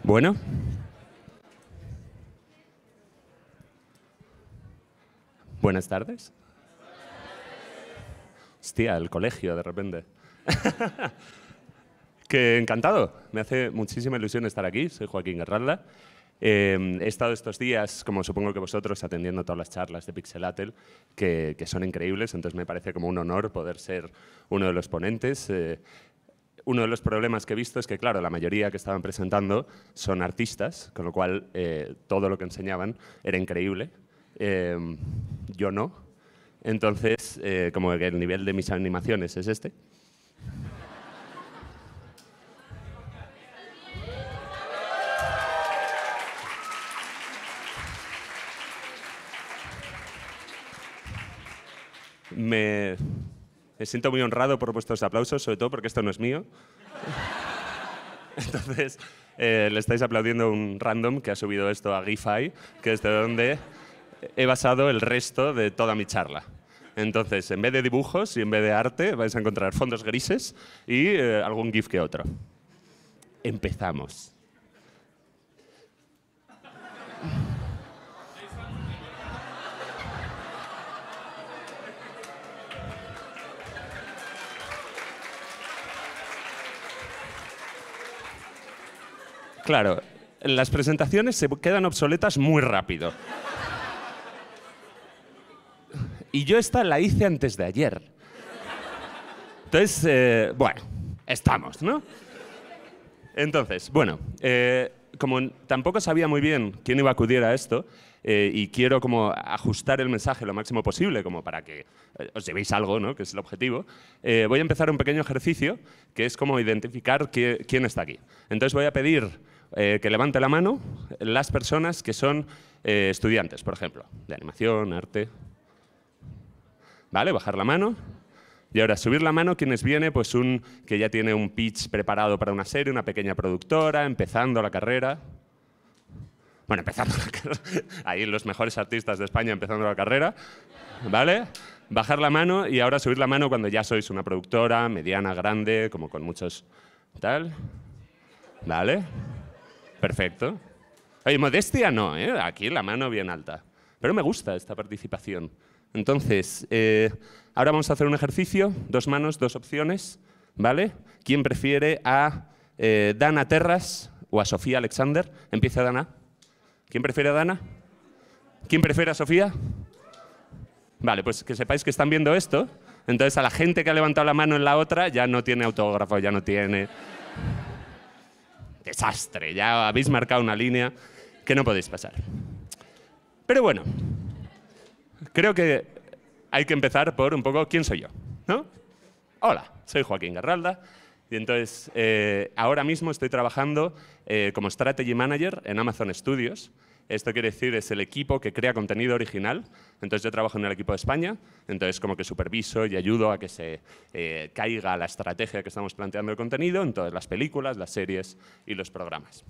Bueno. Buenas tardes. Hostia, el colegio de repente. Que encantado. Me hace muchísima ilusión estar aquí. Soy Joaquín Guerralda. He estado estos días, como supongo que vosotros, atendiendo todas las charlas de Pixelatel, que son increíbles. Entonces me parece como un honor poder ser uno de los ponentes. Uno de los problemas que he visto es que, claro, la mayoría que estaban presentando son artistas, con lo cual todo lo que enseñaban era increíble. Yo no. Entonces, como que el nivel de mis animaciones es este. Me siento muy honrado por vuestros aplausos, sobre todo porque esto no es mío. Entonces, le estáis aplaudiendo a un random que ha subido esto a Gify, que es de donde he basado el resto de toda mi charla. Entonces, en vez de dibujos y en vez de arte, vais a encontrar fondos grises y algún GIF que otro. Empezamos. Claro, las presentaciones se quedan obsoletas muy rápido. Y yo esta la hice antes de ayer. Entonces, bueno, estamos, ¿no? Entonces, bueno, como tampoco sabía muy bien quién iba a acudir a esto, y quiero como ajustar el mensaje lo máximo posible, como para que os llevéis algo, ¿no? Que es el objetivo, voy a empezar un pequeño ejercicio, que es como identificar quién está aquí. Entonces voy a pedir que levante la mano las personas que son estudiantes, por ejemplo, de animación, arte. ¿Vale? Bajar la mano. Y ahora, subir la mano quienes viene, pues que ya tiene un pitch preparado para una serie, una pequeña productora, empezando la carrera. Bueno, empezando la carrera. Ahí los mejores artistas de España empezando la carrera. ¿Vale? Bajar la mano y ahora subir la mano cuando ya sois una productora, mediana, grande, como con muchos... tal. ¿Vale? Perfecto. Oye, modestia no, ¿eh? Aquí la mano bien alta. Pero me gusta esta participación. Entonces, ahora vamos a hacer un ejercicio, 2 manos, 2 opciones, ¿vale? ¿Quién prefiere a Dana Terras o a Sofía Alexander? Empieza Dana. ¿Quién prefiere a Dana? ¿Quién prefiere a Sofía? Vale, pues que sepáis que están viendo esto. Entonces, a la gente que ha levantado la mano en la otra ya no tiene autógrafo, ya no tiene... Desastre, ya habéis marcado una línea que no podéis pasar. Pero bueno, creo que hay que empezar por un poco quién soy yo, ¿no? Hola, soy Joaquín Guerralda y entonces ahora mismo estoy trabajando como Strategy Manager en Amazon Studios. Esto quiere decir es el equipo que crea contenido original. Entonces yo trabajo en el equipo de España, entonces como que superviso y ayudo a que se caiga la estrategia que estamos planteando de contenido en todas las películas, las series y los programas.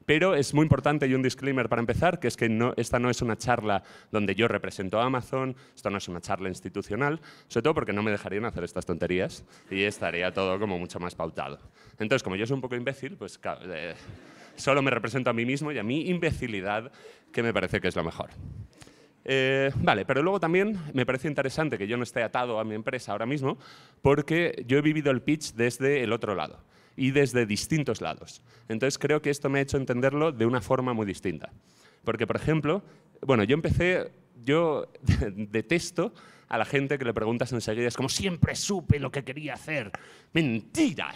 Pero es muy importante, y un disclaimer para empezar, que es que esta no es una charla donde yo represento a Amazon, esto no es una charla institucional, sobre todo porque no me dejarían hacer estas tonterías y estaría todo como mucho más pautado. Entonces, como yo soy un poco imbécil, pues solo me represento a mí mismo y a mi imbecilidad, que me parece que es lo mejor. Vale, pero luego también me parece interesante que yo no esté atado a mi empresa ahora mismo, porque yo he vivido el pitch desde el otro lado y desde distintos lados. Entonces creo que esto me ha hecho entenderlo de una forma muy distinta. Porque, por ejemplo, bueno, yo detesto a la gente que le preguntas enseguida, es como siempre supe lo que quería hacer. ¡Mentira!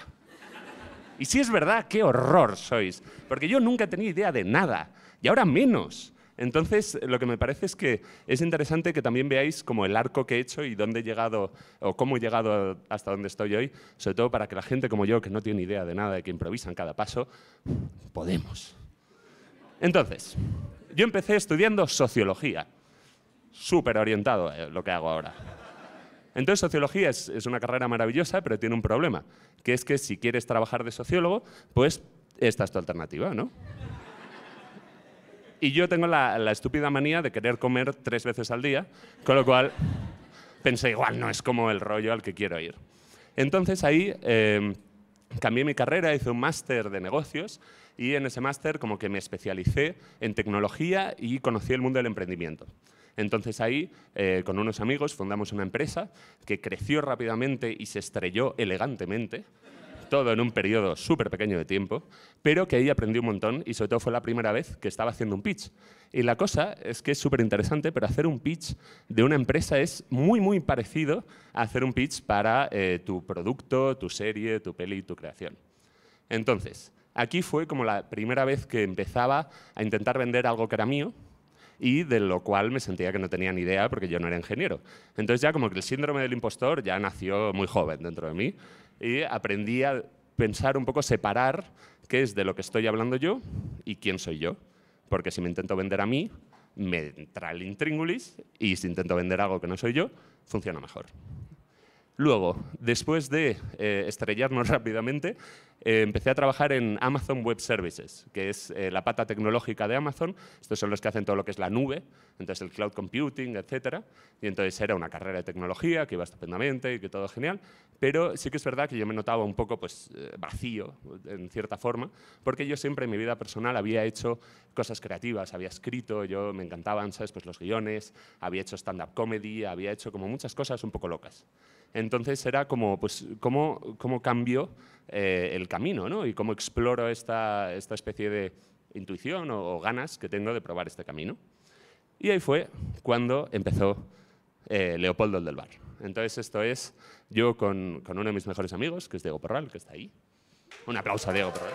Y si es verdad, qué horror sois. Porque yo nunca tenía idea de nada, y ahora menos. Entonces, lo que me parece es que es interesante que también veáis como el arco que he hecho y dónde he llegado, o cómo he llegado hasta donde estoy hoy, sobre todo para que la gente como yo, que no tiene idea de nada, de que improvisa en cada paso, podemos. Entonces, yo empecé estudiando sociología, súper orientado a lo que hago ahora. Entonces, sociología es una carrera maravillosa, pero tiene un problema, que es que si quieres trabajar de sociólogo, pues esta es tu alternativa, ¿no? Y yo tengo la estúpida manía de querer comer 3 veces al día, con lo cual pensé, igual no es como el rollo al que quiero ir. Entonces ahí cambié mi carrera, hice un máster de negocios y en ese máster como que me especialicé en tecnología y conocí el mundo del emprendimiento. Entonces ahí, con unos amigos, fundamos una empresa que creció rápidamente y se estrelló elegantemente, todo en un periodo súper pequeño de tiempo, pero que ahí aprendí un montón y sobre todo fue la primera vez que estaba haciendo un pitch. Y la cosa es que es súper interesante, pero hacer un pitch de una empresa es muy, muy parecido a hacer un pitch para tu producto, tu serie, tu peli, tu creación. Entonces, aquí fue como la primera vez que empezaba a intentar vender algo que era mío, y de lo cual me sentía que no tenía ni idea porque yo no era ingeniero. Entonces ya como que el síndrome del impostor ya nació muy joven dentro de mí y aprendí a pensar un poco, separar qué es de lo que estoy hablando yo y quién soy yo. Porque si me intento vender a mí, me entra el intríngulis, y si intento vender algo que no soy yo, funciona mejor. Luego, después de estrellarnos rápidamente, empecé a trabajar en Amazon Web Services, que es la pata tecnológica de Amazon. Estos son los que hacen todo lo que es la nube, entonces el cloud computing, etc. Y entonces era una carrera de tecnología que iba estupendamente y que todo genial, pero sí que es verdad que yo me notaba un poco pues, vacío, en cierta forma, porque yo siempre en mi vida personal había hecho cosas creativas, había escrito, yo me encantaban, ¿sabes? Pues los guiones, había hecho stand-up comedy, había hecho como muchas cosas un poco locas. Entonces era como, pues, cómo cambio el camino, ¿no? Y cómo exploro esta especie de intuición o ganas que tengo de probar este camino. Y ahí fue cuando empezó Leopoldo el del bar. Entonces esto es yo con uno de mis mejores amigos, que es Diego Porral, que está ahí. Un aplauso a Diego Porral.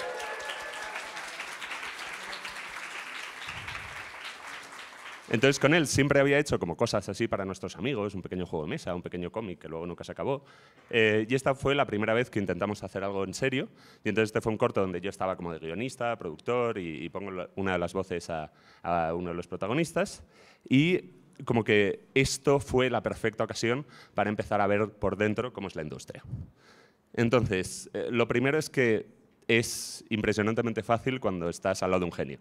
Entonces con él siempre había hecho como cosas así para nuestros amigos, un pequeño juego de mesa, un pequeño cómic que luego nunca se acabó. Y esta fue la primera vez que intentamos hacer algo en serio. Y entonces este fue un corto donde yo estaba como de guionista, productor y pongo una de las voces a uno de los protagonistas. Y como que esto fue la perfecta ocasión para empezar a ver por dentro cómo es la industria. Entonces, lo primero es que es impresionantemente fácil cuando estás al lado de un genio.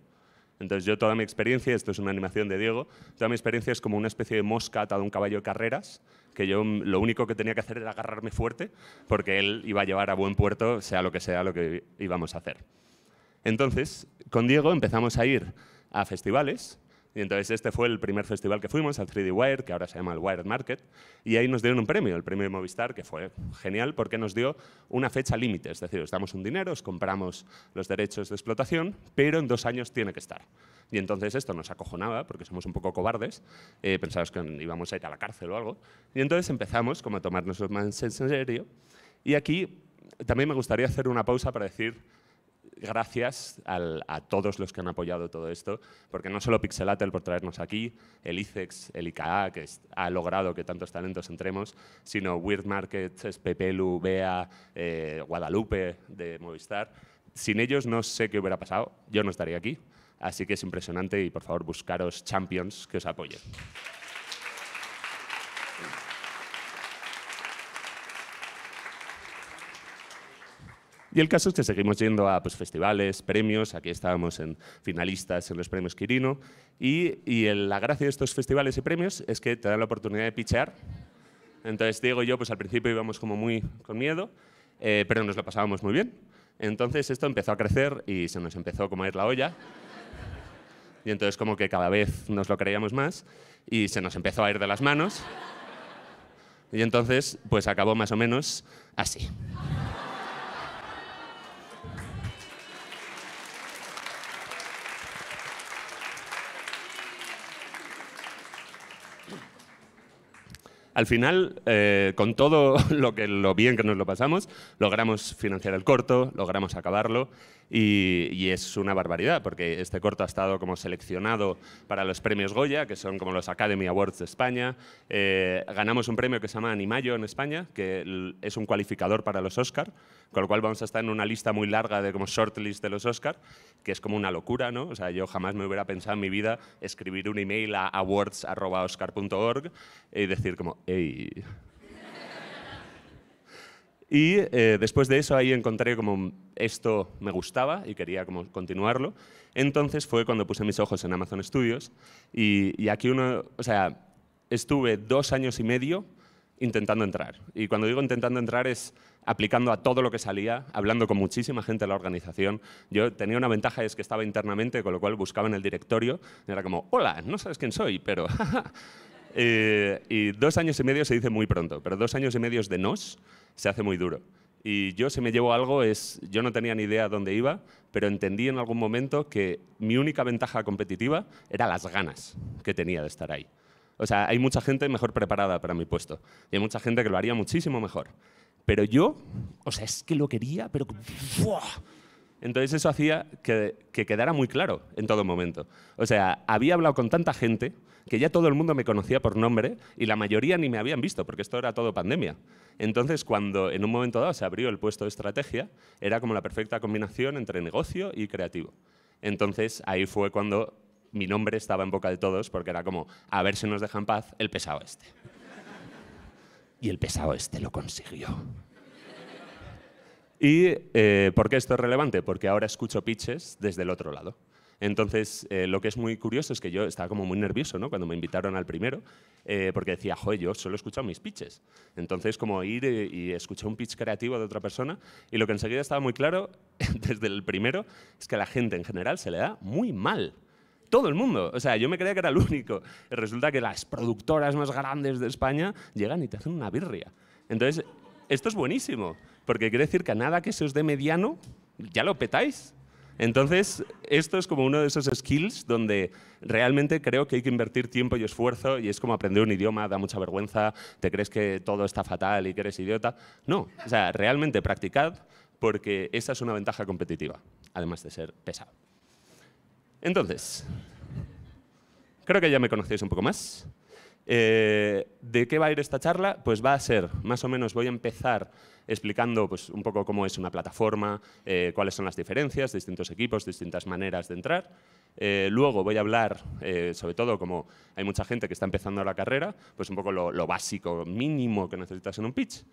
Entonces yo toda mi experiencia, esto es una animación de Diego, toda mi experiencia es como una especie de mosca atada a un caballo de carreras, que yo lo único que tenía que hacer era agarrarme fuerte, porque él iba a llevar a buen puerto, sea lo que íbamos a hacer. Entonces, con Diego empezamos a ir a festivales, y entonces este fue el primer festival que fuimos, al 3D Wire, que ahora se llama el Wired Market, y ahí nos dieron un premio, el premio de Movistar, que fue genial porque nos dio una fecha límite, es decir, os damos un dinero, os compramos los derechos de explotación, pero en 2 años tiene que estar. Y entonces esto nos acojonaba, porque somos un poco cobardes, pensábamos que íbamos a ir a la cárcel o algo, y entonces empezamos como a tomarnos más en serio, y aquí también me gustaría hacer una pausa para decir gracias a todos los que han apoyado todo esto, porque no solo Pixelatel por traernos aquí, el ICEX, el ICA, que ha logrado que tantos talentos entremos, sino Weird Markets, Pepelu, Bea, Guadalupe de Movistar. Sin ellos no sé qué hubiera pasado, yo no estaría aquí, así que es impresionante y por favor buscaros champions que os apoyen. Y el caso es que seguimos yendo a festivales, premios, aquí estábamos en finalistas en los premios Quirino, y la gracia de estos festivales y premios es que te dan la oportunidad de pitchear. Entonces Diego y yo al principio íbamos como muy con miedo, pero nos lo pasábamos muy bien. Entonces esto empezó a crecer y se nos empezó como a ir la olla. Y entonces como que cada vez nos lo creíamos más y se nos empezó a ir de las manos. Y entonces pues acabó más o menos así. Al final, con todo lo bien que nos lo pasamos, logramos financiar el corto, logramos acabarlo y es una barbaridad porque este corto ha estado como seleccionado para los premios Goya, que son como los Academy Awards de España. Ganamos un premio que se llama Animayo en España, que es un cualificador para los Oscar, con lo cual vamos a estar en una lista muy larga de como shortlist de los Oscar, que es como una locura, ¿no? O sea, yo jamás me hubiera pensado en mi vida escribir un email a awards@oscar.org y decir como, ¡ey! Y después de eso ahí encontré como esto me gustaba y quería como continuarlo. Entonces fue cuando puse mis ojos en Amazon Studios y aquí estuve 2 años y medio intentando entrar. Y cuando digo intentando entrar es aplicando a todo lo que salía, hablando con muchísima gente de la organización. Yo tenía una ventaja, es que estaba internamente, con lo cual buscaba en el directorio. Y era como, hola, no sabes quién soy, pero... y 2 años y medio se dice muy pronto, pero 2 años y medio de nos se hace muy duro. Y yo, si me llevo algo, yo no tenía ni idea dónde iba, pero entendí en algún momento que mi única ventaja competitiva era las ganas que tenía de estar ahí. O sea, hay mucha gente mejor preparada para mi puesto y hay mucha gente que lo haría muchísimo mejor. Pero yo, o sea, es que lo quería, pero... ¡buah! Entonces eso hacía que quedara muy claro en todo momento. O sea, había hablado con tanta gente que ya todo el mundo me conocía por nombre y la mayoría ni me habían visto, porque esto era todo pandemia. Entonces, cuando en un momento dado se abrió el puesto de estrategia, era como la perfecta combinación entre negocio y creativo. Entonces, ahí fue cuando mi nombre estaba en boca de todos, porque era como, a ver si nos deja en paz el pesado este. Y el pesado este lo consiguió. ¿Y por qué esto es relevante? Porque ahora escucho pitches desde el otro lado. Entonces, lo que es muy curioso es que yo estaba como muy nervioso, ¿no?, cuando me invitaron al primero, porque decía, joder, yo solo he escuchado mis pitches. Entonces, como ir y escuchar un pitch creativo de otra persona, y lo que enseguida estaba muy claro desde el primero es que a la gente en general se le da muy mal. Todo el mundo. O sea, yo me creía que era el único. Y resulta que las productoras más grandes de España llegan y te hacen una birria. Entonces, esto es buenísimo, porque quiere decir que a nada que se os dé mediano, ya lo petáis. Entonces, esto es como uno de esos skills donde realmente creo que hay que invertir tiempo y esfuerzo, y es como aprender un idioma, da mucha vergüenza, te crees que todo está fatal y que eres idiota. No, o sea, realmente practicad, porque esa es una ventaja competitiva, además de ser pesado. Entonces, creo que ya me conocéis un poco más. ¿De qué va a ir esta charla? Pues va a ser, más o menos, voy a empezar explicando pues, un poco cómo es una plataforma, cuáles son las diferencias, distintos equipos, distintas maneras de entrar. Luego voy a hablar, sobre todo, como hay mucha gente que está empezando la carrera, pues un poco lo básico, mínimo que necesitas en un pitch.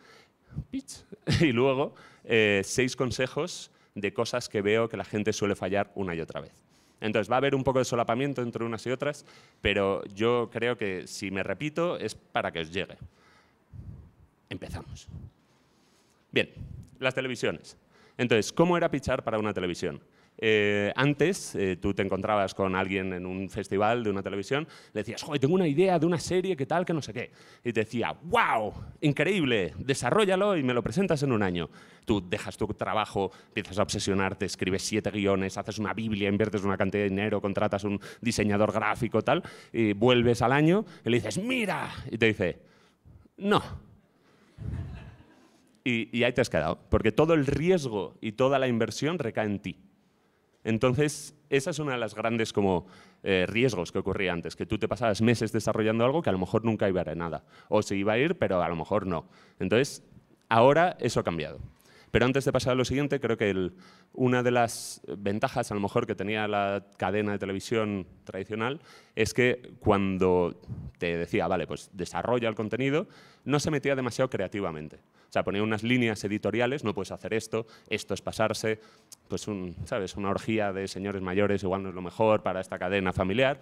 Y luego, 6 consejos de cosas que veo que la gente suele fallar una y otra vez. Entonces, va a haber un poco de solapamiento entre unas y otras, pero yo creo que si me repito es para que os llegue. Empezamos. Bien, las televisiones. Entonces, ¿cómo era pitchar para una televisión? Antes, tú te encontrabas con alguien en un festival de una televisión, le decías, joder, tengo una idea de una serie, qué tal, que no sé qué. Y te decía, wow, increíble, desarróllalo y me lo presentas en un año. Tú dejas tu trabajo, empiezas a obsesionarte, escribes 7 guiones, haces una biblia, inviertes una cantidad de dinero, contratas un diseñador gráfico, tal, y vuelves al año y le dices, mira, y te dice, no. Y ahí te has quedado, porque todo el riesgo y toda la inversión recae en ti. Entonces, esa es una de las grandes riesgos que ocurría antes, que tú te pasabas meses desarrollando algo que a lo mejor nunca iba a ir a nada. O se iba a ir, pero a lo mejor no. Entonces, ahora eso ha cambiado. Pero antes de pasar a lo siguiente, creo que una de las ventajas, a lo mejor, que tenía la cadena de televisión tradicional es que cuando te decía, vale, pues desarrolla el contenido, no se metía demasiado creativamente. O sea, ponía unas líneas editoriales, no puedes hacer esto, esto es pasarse, pues ¿sabes? Una orgía de señores mayores igual no es lo mejor para esta cadena familiar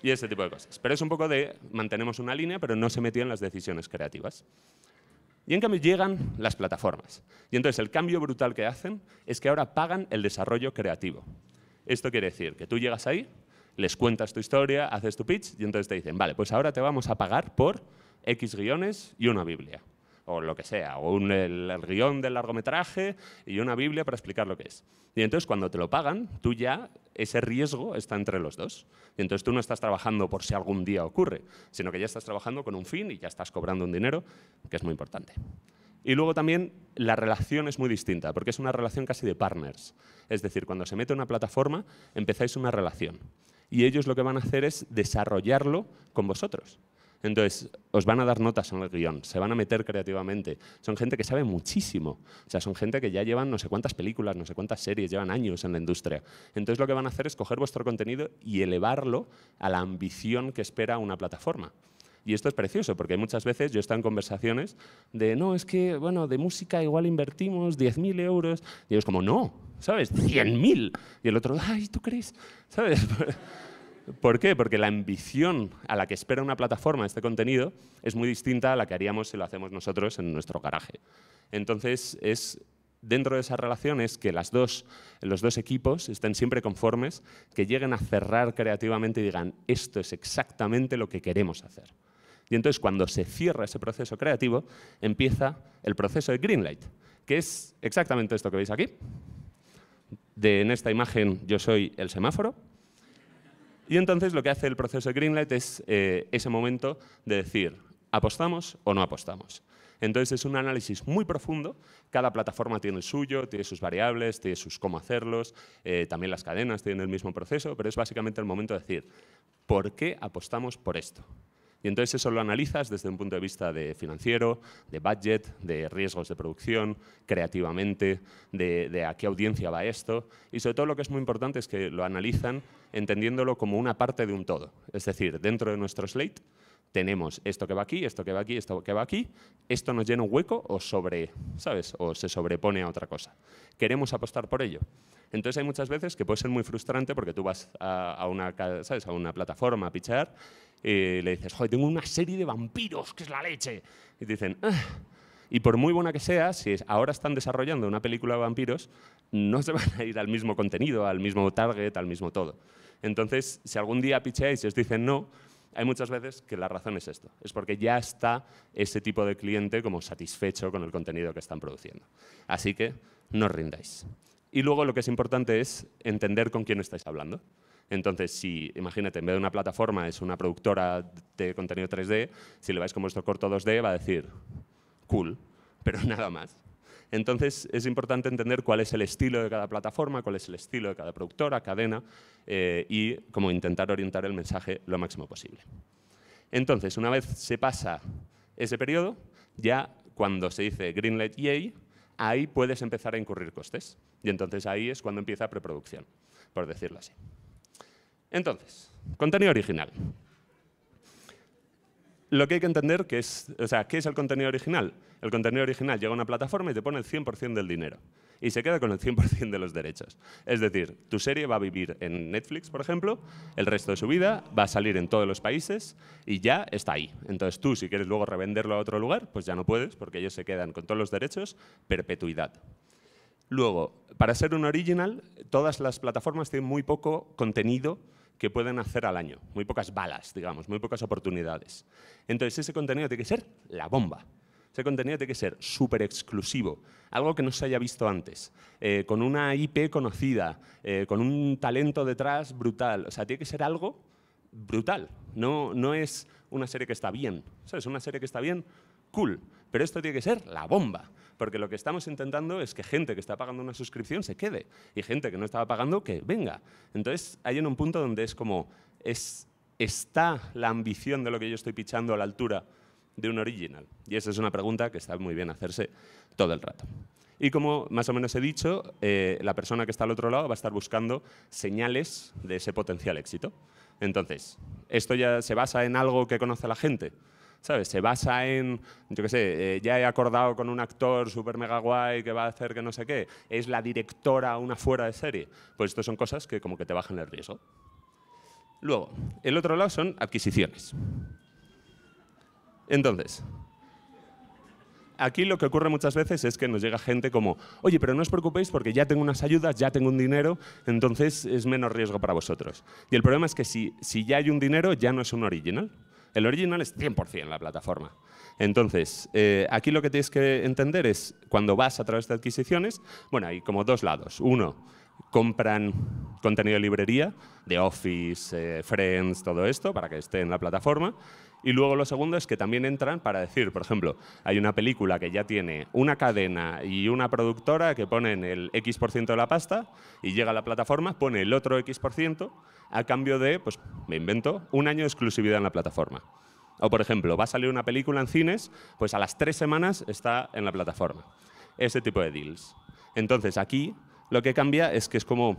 y ese tipo de cosas. Pero es un poco de mantenemos una línea, pero no se metía en las decisiones creativas. Y en cambio llegan las plataformas. Y entonces el cambio brutal que hacen es que ahora pagan el desarrollo creativo. Esto quiere decir que tú llegas ahí, les cuentas tu historia, haces tu pitch y entonces te dicen, vale, pues ahora te vamos a pagar por X guiones y una Biblia. O lo que sea, o el guión del largometraje y una Biblia para explicar lo que es. Y entonces cuando te lo pagan, tú ya, ese riesgo está entre los dos. Y entonces tú no estás trabajando por si algún día ocurre, sino que ya estás trabajando con un fin y ya estás cobrando un dinero, que es muy importante. Y luego también la relación es muy distinta, porque es una relación casi de partners. Es decir, cuando se mete una plataforma, empezáis una relación. Y ellos lo que van a hacer es desarrollarlo con vosotros. Entonces, os van a dar notas en el guión, se van a meter creativamente. Son gente que sabe muchísimo. O sea, son gente que ya llevan no sé cuántas películas, no sé cuántas series, llevan años en la industria. Entonces, lo que van a hacer es coger vuestro contenido y elevarlo a la ambición que espera una plataforma. Y esto es precioso, porque muchas veces yo he estado en conversaciones de, no, es que, bueno, de música igual invertimos 10.000 euros. Y ellos como, no, ¿sabes? 100.000. Y el otro, ay, ¿tú crees? ¿Sabes? ¿Por qué? Porque la ambición a la que espera una plataforma este contenido es muy distinta a la que haríamos si lo hacemos nosotros en nuestro garaje. Entonces, dentro de esa relación es que los dos equipos estén siempre conformes, que lleguen a cerrar creativamente y digan, esto es exactamente lo que queremos hacer. Y entonces, cuando se cierra ese proceso creativo, empieza el proceso de Greenlight, que es exactamente esto que veis aquí. En esta imagen yo soy el semáforo. Y entonces lo que hace el proceso de Greenlight es ese momento de decir, ¿apostamos o no apostamos? Entonces es un análisis muy profundo. Cada plataforma tiene el suyo, tiene sus variables, tiene sus cómo hacerlos. También las cadenas tienen el mismo proceso, pero es básicamente el momento de decir, ¿por qué apostamos por esto? Y entonces eso lo analizas desde un punto de vista de financiero, de budget, de riesgos de producción, creativamente, de a qué audiencia va esto. Y sobre todo lo que es muy importante es que lo analizan entendiéndolo como una parte de un todo. Es decir, dentro de nuestro slate tenemos esto que va aquí, esto que va aquí, esto que va aquí. Esto nos llena un hueco o se sobrepone a otra cosa. ¿Queremos apostar por ello? Entonces hay muchas veces que puede ser muy frustrante porque tú vas a una plataforma a pitchar y le dices, joder, tengo una serie de vampiros, que es la leche. Y te dicen, ah. Y por muy buena que sea, si ahora están desarrollando una película de vampiros, no se van a ir al mismo contenido, al mismo target, al mismo todo. Entonces, si algún día pitcháis y os dicen no, hay muchas veces que la razón es esto. Es porque ya está ese tipo de cliente como satisfecho con el contenido que están produciendo. Así que no os rindáis. Y luego lo que es importante es entender con quién estáis hablando. Entonces, si, imagínate, en vez de una plataforma es una productora de contenido 3D, si le vais con vuestro corto 2D va a decir, cool, pero nada más. Entonces, es importante entender cuál es el estilo de cada plataforma, cuál es el estilo de cada productora, cadena, y cómo intentar orientar el mensaje lo máximo posible. Entonces, una vez se pasa ese periodo, ya cuando se dice Greenlight EA, ahí puedes empezar a incurrir costes. Y entonces ahí es cuando empieza preproducción, por decirlo así. Entonces, contenido original. Lo que hay que entender ¿qué es el contenido original? El contenido original llega a una plataforma y te pone el 100% del dinero. Y se queda con el 100% de los derechos. Es decir, tu serie va a vivir en Netflix, por ejemplo, el resto de su vida, va a salir en todos los países y ya está ahí. Entonces tú, si quieres luego revenderlo a otro lugar, pues ya no puedes porque ellos se quedan con todos los derechos, perpetuidad. Luego, para ser un original, todas las plataformas tienen muy poco contenido que pueden hacer al año, muy pocas balas, digamos, muy pocas oportunidades. Entonces, ese contenido tiene que ser la bomba. Ese contenido tiene que ser súper exclusivo, algo que no se haya visto antes, con una IP conocida, con un talento detrás brutal. O sea, tiene que ser algo brutal. No es una serie que está bien. ¿Sabes? Una serie que está bien, cool. Pero esto tiene que ser la bomba. Porque lo que estamos intentando es que gente que está pagando una suscripción se quede y gente que no estaba pagando que venga. Entonces, hay en un punto donde es como, ¿está la ambición de lo que yo estoy pitchando a la altura de un original? Y esa es una pregunta que está muy bien hacerse todo el rato. Y como más o menos he dicho, la persona que está al otro lado va a estar buscando señales de ese potencial éxito. Entonces, ¿esto ya se basa en algo que conoce la gente? ¿Sabes? Se basa en, yo qué sé, ya he acordado con un actor súper mega guay que va a hacer que no sé qué. ¿Es la directora una fuera de serie? Pues esto son cosas que como que te bajan el riesgo. Luego, el otro lado son adquisiciones. Entonces, aquí lo que ocurre muchas veces es que nos llega gente como, oye, pero no os preocupéis porque ya tengo unas ayudas, ya tengo un dinero, entonces es menos riesgo para vosotros. Y el problema es que si ya hay un dinero, ya no es un original. El original es 100% la plataforma. Entonces, aquí lo que tienes que entender es, cuando vas a través de adquisiciones, bueno, hay como dos lados. Uno, compran contenido de librería, de Office, Friends, todo esto, para que esté en la plataforma. Y luego lo segundo es que también entran para decir, por ejemplo, hay una película que ya tiene una cadena y una productora que ponen el X% de la pasta y llega a la plataforma, pone el otro X% a cambio de, pues me invento, un año de exclusividad en la plataforma. O, por ejemplo, va a salir una película en cines, pues a las 3 semanas está en la plataforma. Ese tipo de deals. Entonces, aquí lo que cambia es que es como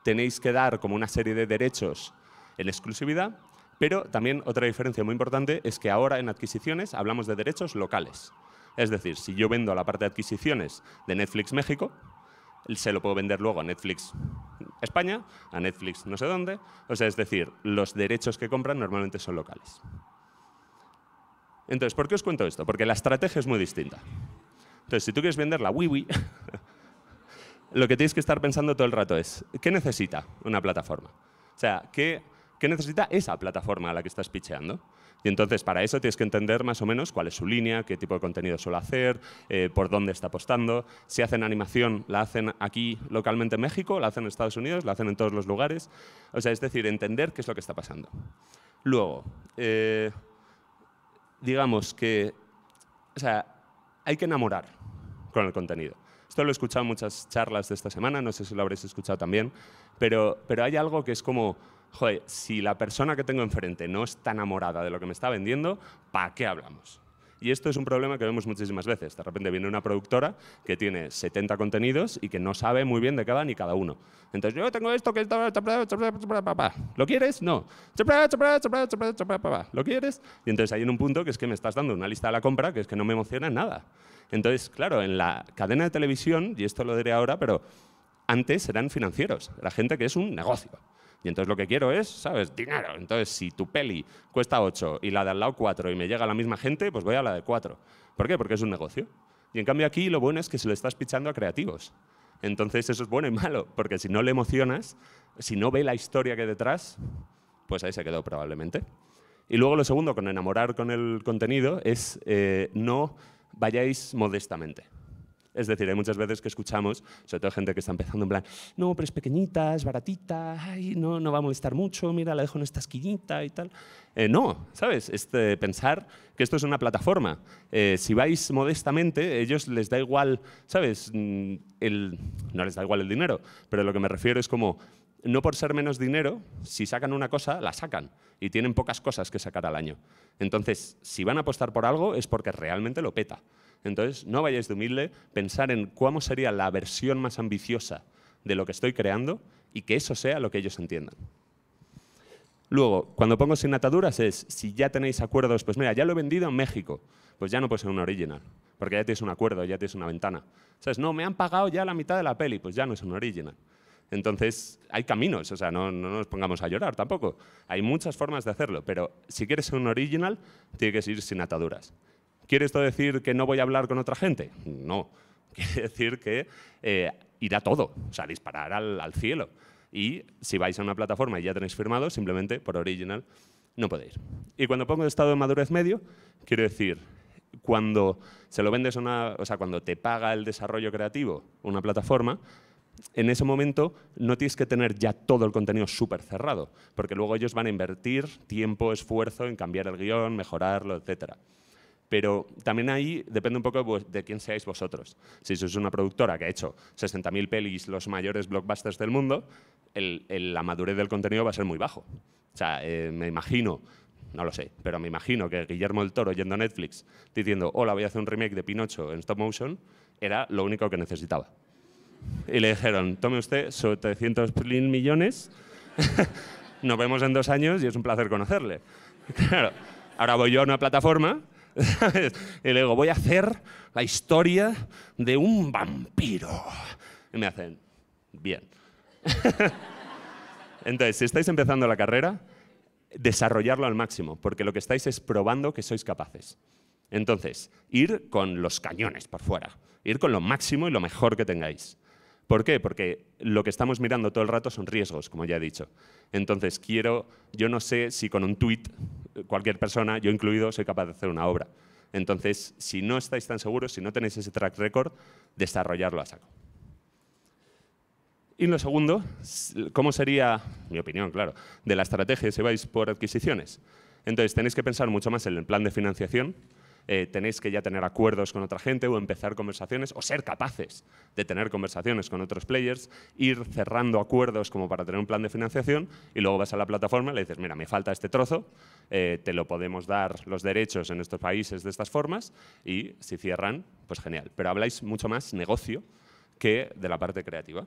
tenéis que dar como una serie de derechos en exclusividad, pero también otra diferencia muy importante es que ahora en adquisiciones hablamos de derechos locales. Es decir, si yo vendo la parte de adquisiciones de Netflix México, se lo puedo vender luego a Netflix España, a Netflix no sé dónde. O sea, es decir, los derechos que compran normalmente son locales. Entonces, ¿por qué os cuento esto? Porque la estrategia es muy distinta. Entonces, si tú quieres vender la WiiWi, lo que tienes que estar pensando todo el rato es, ¿qué necesita una plataforma? O sea, ¿qué necesita esa plataforma a la que estás pitcheando? Y entonces, para eso tienes que entender más o menos cuál es su línea, qué tipo de contenido suele hacer, por dónde está apostando. Si hacen animación, ¿la hacen aquí localmente en México? ¿La hacen en Estados Unidos? ¿La hacen en todos los lugares? O sea, es decir, entender qué es lo que está pasando. Luego, digamos que, o sea, hay que enamorar con el contenido. Esto lo he escuchado en muchas charlas de esta semana, no sé si lo habréis escuchado también, pero hay algo que es como, joder, si la persona que tengo enfrente no está enamorada de lo que me está vendiendo, ¿para qué hablamos? Y esto es un problema que vemos muchísimas veces. De repente viene una productora que tiene 70 contenidos y que no sabe muy bien de qué va ni cada uno. Entonces, yo tengo esto que está... ¿Lo quieres? No. ¿Lo quieres? Y entonces hay en un punto que es que me estás dando una lista de la compra que es que no me emociona nada. Entonces, claro, en la cadena de televisión, y esto lo diré ahora, pero antes eran financieros. Era gente que es un negocio. Y entonces lo que quiero es, ¿sabes? Dinero. Entonces, si tu peli cuesta 8 y la de al lado 4 y me llega la misma gente, pues voy a la de 4. ¿Por qué? Porque es un negocio. Y en cambio aquí lo bueno es que se lo estás pitchando a creativos. Entonces eso es bueno y malo, porque si no le emocionas, si no ve la historia que hay detrás, pues ahí se quedó probablemente. Y luego lo segundo, con enamorar con el contenido, es no vayáis modestamente. Es decir, hay muchas veces que escuchamos, sobre todo gente que está empezando en plan, no, pero es pequeñita, es baratita, ay, no va a molestar mucho, mira, la dejo en esta esquinita y tal. No, ¿sabes? Pensar que esto es una plataforma. Si vais modestamente, ellos les da igual, ¿sabes? No les da igual el dinero, pero lo que me refiero es como, no por ser menos dinero, si sacan una cosa, la sacan. Y tienen pocas cosas que sacar al año. Entonces, si van a apostar por algo, es porque realmente lo peta. Entonces, no vayáis de humilde, pensar en cómo sería la versión más ambiciosa de lo que estoy creando y que eso sea lo que ellos entiendan. Luego, cuando pongo sin ataduras es, si ya tenéis acuerdos, pues mira, ya lo he vendido en México, pues ya no puede ser un original, porque ya tienes un acuerdo, ya tienes una ventana. ¿Sabes? No, me han pagado ya la mitad de la peli, pues ya no es un original. Entonces, hay caminos, o sea, no nos pongamos a llorar tampoco. Hay muchas formas de hacerlo, pero si quieres ser un original, tiene que ir sin ataduras. ¿Quiere esto decir que no voy a hablar con otra gente? No. Quiere decir que irá todo, o sea, disparar al cielo. Y si vais a una plataforma y ya tenéis firmado, simplemente por original no podéis. Y cuando pongo estado de madurez medio, quiero decir, cuando se lo vendes cuando te paga el desarrollo creativo una plataforma, en ese momento no tienes que tener ya todo el contenido súper cerrado, porque luego ellos van a invertir tiempo, esfuerzo en cambiar el guión, mejorarlo, etcétera. Pero también ahí depende un poco de quién seáis vosotros. Si sois una productora que ha hecho 60.000 pelis, los mayores blockbusters del mundo, la madurez del contenido va a ser muy bajo. O sea, me imagino, no lo sé, pero me imagino que Guillermo del Toro yendo a Netflix diciendo, hola, voy a hacer un remake de Pinocho en stop motion, era lo único que necesitaba. Y le dijeron, tome usted 700 millones, nos vemos en 2 años y es un placer conocerle. Claro, ahora voy yo a una plataforma y le digo, voy a hacer la historia de un vampiro. Y me hacen, bien. Entonces, si estáis empezando la carrera, desarrollarlo al máximo, porque lo que estáis es probando que sois capaces. Entonces, ir con los cañones por fuera, ir con lo máximo y lo mejor que tengáis. ¿Por qué? Porque lo que estamos mirando todo el rato son riesgos, como ya he dicho. Entonces, yo no sé si con un tweet, cualquier persona, yo incluido, soy capaz de hacer una obra. Entonces, si no estáis tan seguros, si no tenéis ese track record, desarrollarlo a saco. Y lo segundo, ¿cómo sería, mi opinión, claro, de la estrategia si vais por adquisiciones? Entonces, tenéis que pensar mucho más en el plan de financiación. Tenéis que ya tener acuerdos con otra gente o empezar conversaciones o ser capaces de tener conversaciones con otros players, ir cerrando acuerdos como para tener un plan de financiación y luego vas a la plataforma y le dices, mira, me falta este trozo, te lo podemos dar los derechos en estos países de estas formas y si cierran, pues genial. Pero habláis mucho más negocio que de la parte creativa.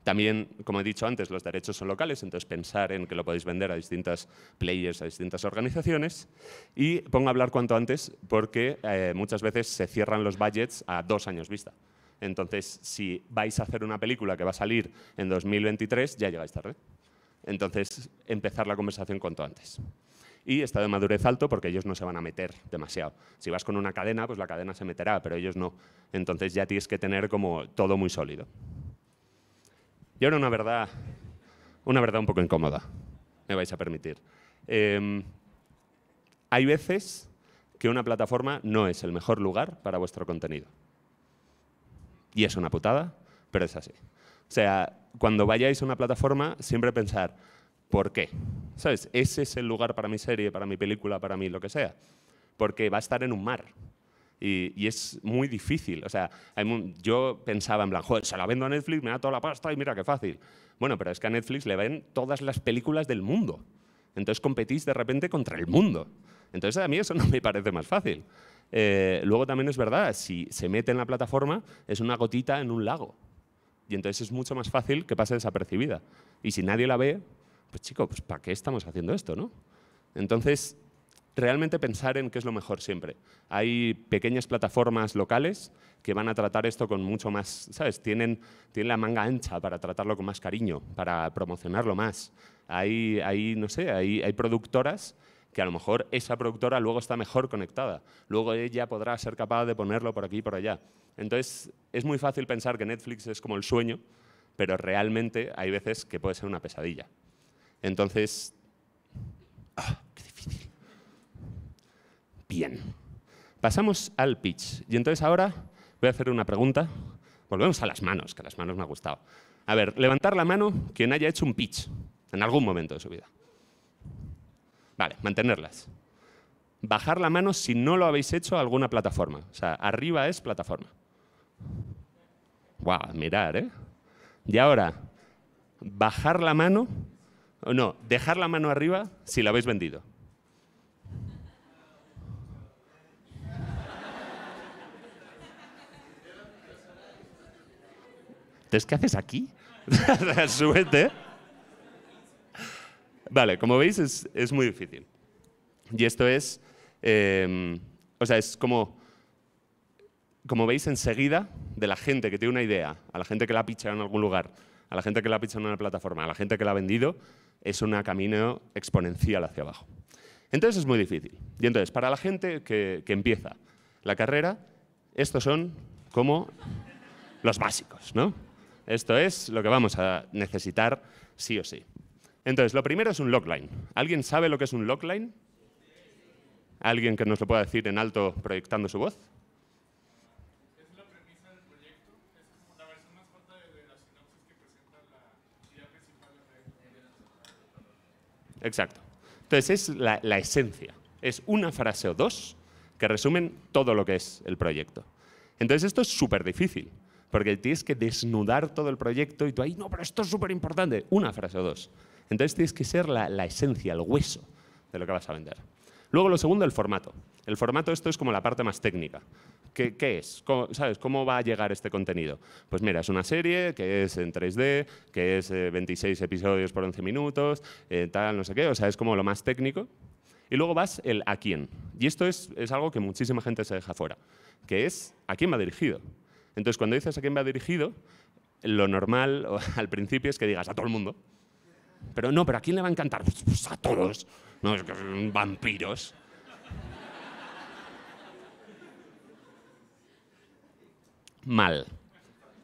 También, como he dicho antes, los derechos son locales, entonces pensar en que lo podéis vender a distintas players, a distintas organizaciones. Y pongo a hablar cuanto antes porque muchas veces se cierran los budgets a 2 años vista. Entonces, si vais a hacer una película que va a salir en 2023, ya llegáis tarde. Entonces, empezar la conversación cuanto antes. Y estado de madurez alto porque ellos no se van a meter demasiado. Si vas con una cadena, pues la cadena se meterá, pero ellos no. Entonces ya tienes que tener como todo muy sólido. Y ahora una verdad un poco incómoda, me vais a permitir. Hay veces que una plataforma no es el mejor lugar para vuestro contenido. Y es una putada, pero es así. O sea, cuando vayáis a una plataforma, siempre pensar, ¿por qué? ¿Sabes? Ese es el lugar para mi serie, para mi película, para mí, lo que sea. Porque va a estar en un mar. Y es muy difícil. O sea, yo pensaba en plan, joder, se la vendo a Netflix, me da toda la pasta y mira qué fácil. Bueno, pero es que a Netflix le ven todas las películas del mundo. Entonces competís de repente contra el mundo. Entonces a mí eso no me parece más fácil. Luego también es verdad, si se mete en la plataforma, es una gotita en un lago. Y entonces es mucho más fácil que pase desapercibida. Y si nadie la ve, pues chico, pues ¿para qué estamos haciendo esto, no? Entonces, realmente pensar en qué es lo mejor siempre. Hay pequeñas plataformas locales que van a tratar esto con mucho más, ¿sabes? Tienen la manga ancha para tratarlo con más cariño, para promocionarlo más. No sé, hay productoras que a lo mejor esa productora luego está mejor conectada. Luego ella podrá ser capaz de ponerlo por aquí y por allá. Entonces, es muy fácil pensar que Netflix es como el sueño, pero realmente hay veces que puede ser una pesadilla. Entonces, qué difícil. Bien. Pasamos al pitch. Y entonces ahora voy a hacer una pregunta. Volvemos a las manos, que las manos me ha gustado. A ver, levantar la mano quien haya hecho un pitch en algún momento de su vida. Vale, mantenerlas. Bajar la mano si no lo habéis hecho a alguna plataforma. O sea, arriba es plataforma. Guau, mirar, ¿eh? Y ahora, bajar la mano, o no, dejar la mano arriba si la habéis vendido. Entonces, ¿qué haces aquí? Súbete. Vale, como veis es muy difícil. Y esto es, o sea, es como veis enseguida, de la gente que tiene una idea, a la gente que la ha pitchado en algún lugar, a la gente que la ha pitchado en una plataforma, a la gente que la ha vendido, es un camino exponencial hacia abajo. Entonces es muy difícil. Y entonces, para la gente que empieza la carrera, estos son como los básicos, ¿no? Esto es lo que vamos a necesitar sí o sí. Entonces, lo primero es un logline. ¿Alguien sabe lo que es un logline? ¿Alguien que nos lo pueda decir en alto proyectando su voz? Es la premisa del proyecto, es como la versión más corta de la sinopsis que presenta la idea principal de la. Exacto. Entonces, es la esencia. Es una frase o dos que resumen todo lo que es el proyecto. Entonces, esto es súper difícil, porque tienes que desnudar todo el proyecto y tú ahí, no, pero esto es súper importante. Una frase o dos. Entonces, tienes que ser la esencia, el hueso de lo que vas a vender. Luego, lo segundo, el formato. El formato, esto es como la parte más técnica. ¿Qué es? ¿Sabes? ¿Cómo va a llegar este contenido? Pues mira, es una serie que es en 3D, que es 26 episodios por 11 minutos, tal, no sé qué. O sea, es como lo más técnico. Y luego vas el a quién. Y esto es algo que muchísima gente se deja fuera, que es a quién va dirigido. Entonces, cuando dices a quién va dirigido, lo normal al principio es que digas a todo el mundo. Pero no, ¿pero a quién le va a encantar? Pues a todos. No, es que son vampiros. Mal.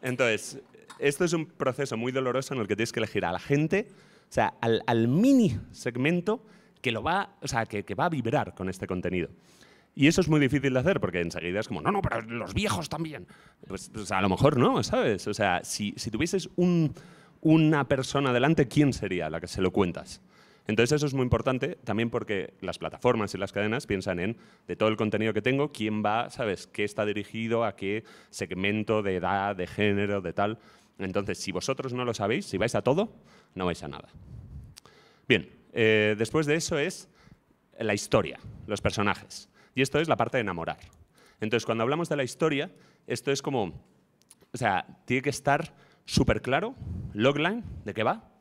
Entonces, esto es un proceso muy doloroso en el que tienes que elegir a la gente, o sea, al mini segmento que que va a vibrar con este contenido. Y eso es muy difícil de hacer porque enseguida es como, no, pero los viejos también. Pues a lo mejor no, ¿sabes? O sea, si tuvieses una persona delante, ¿quién sería la que se lo cuentas? Entonces eso es muy importante también porque las plataformas y las cadenas piensan en, de todo el contenido que tengo, quién va, ¿sabes? ¿Qué está dirigido a qué segmento de edad, de género, de tal? Entonces, si vosotros no lo sabéis, si vais a todo, no vais a nada. Bien, después de eso es la historia, los personajes. Y esto es la parte de enamorar. Entonces, cuando hablamos de la historia, esto es como, o sea, tiene que estar súper claro, logline, de qué va,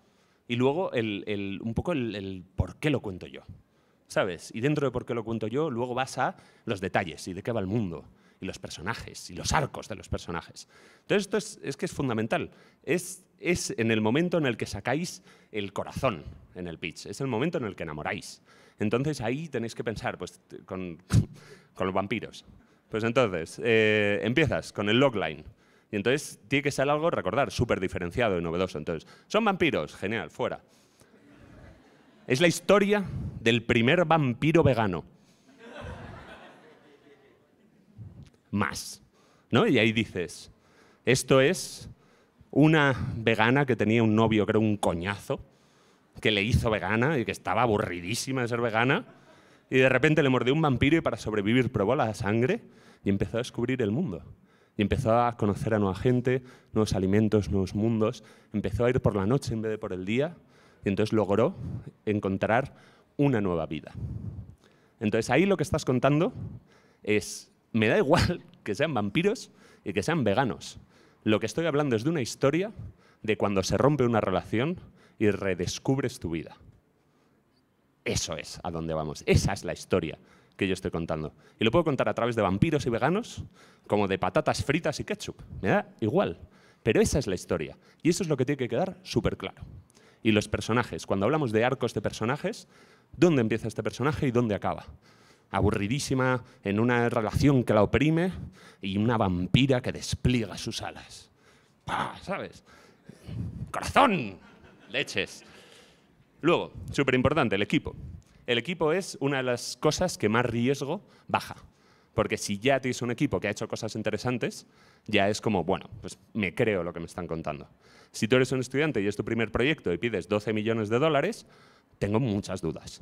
y luego un poco el por qué lo cuento yo, ¿sabes? Y dentro de por qué lo cuento yo, luego vas a los detalles y de qué va el mundo. y los personajes, y los arcos de los personajes. Entonces esto es que es fundamental. Es en el momento en el que sacáis el corazón en el pitch, es el momento en el que enamoráis. Entonces ahí tenéis que pensar pues, con los vampiros. Pues entonces, empiezas con el logline. Y entonces tiene que ser algo, recordar, súper diferenciado y novedoso. Entonces, son vampiros, genial, fuera. Es la historia del primer vampiro vegano. Más, ¿no? Y ahí dices, esto es una vegana que tenía un novio, creo, un coñazo, que le hizo vegana y que estaba aburridísima de ser vegana, y de repente le mordió un vampiro y para sobrevivir probó la sangre y empezó a descubrir el mundo. Y empezó a conocer a nueva gente, nuevos alimentos, nuevos mundos. Empezó a ir por la noche en vez de por el día y entonces logró encontrar una nueva vida. Entonces ahí lo que estás contando es, me da igual que sean vampiros y que sean veganos. Lo que estoy hablando es de una historia de cuando se rompe una relación y redescubres tu vida. Eso es a dónde vamos. Esa es la historia que yo estoy contando. Y lo puedo contar a través de vampiros y veganos, como de patatas fritas y ketchup. Me da igual. Pero esa es la historia. Y eso es lo que tiene que quedar súper claro. Y los personajes. Cuando hablamos de arcos de personajes, ¿dónde empieza este personaje y dónde acaba? Aburridísima, en una relación que la oprime y una vampira que despliega sus alas. ¡Pah! ¿Sabes? ¡Corazón! Leches. Luego, súper importante, el equipo. El equipo es una de las cosas que más riesgo baja. Porque si ya tienes un equipo que ha hecho cosas interesantes, ya es como, bueno, pues me creo lo que me están contando. Si tú eres un estudiante y es tu primer proyecto y pides 12 millones de dólares, tengo muchas dudas.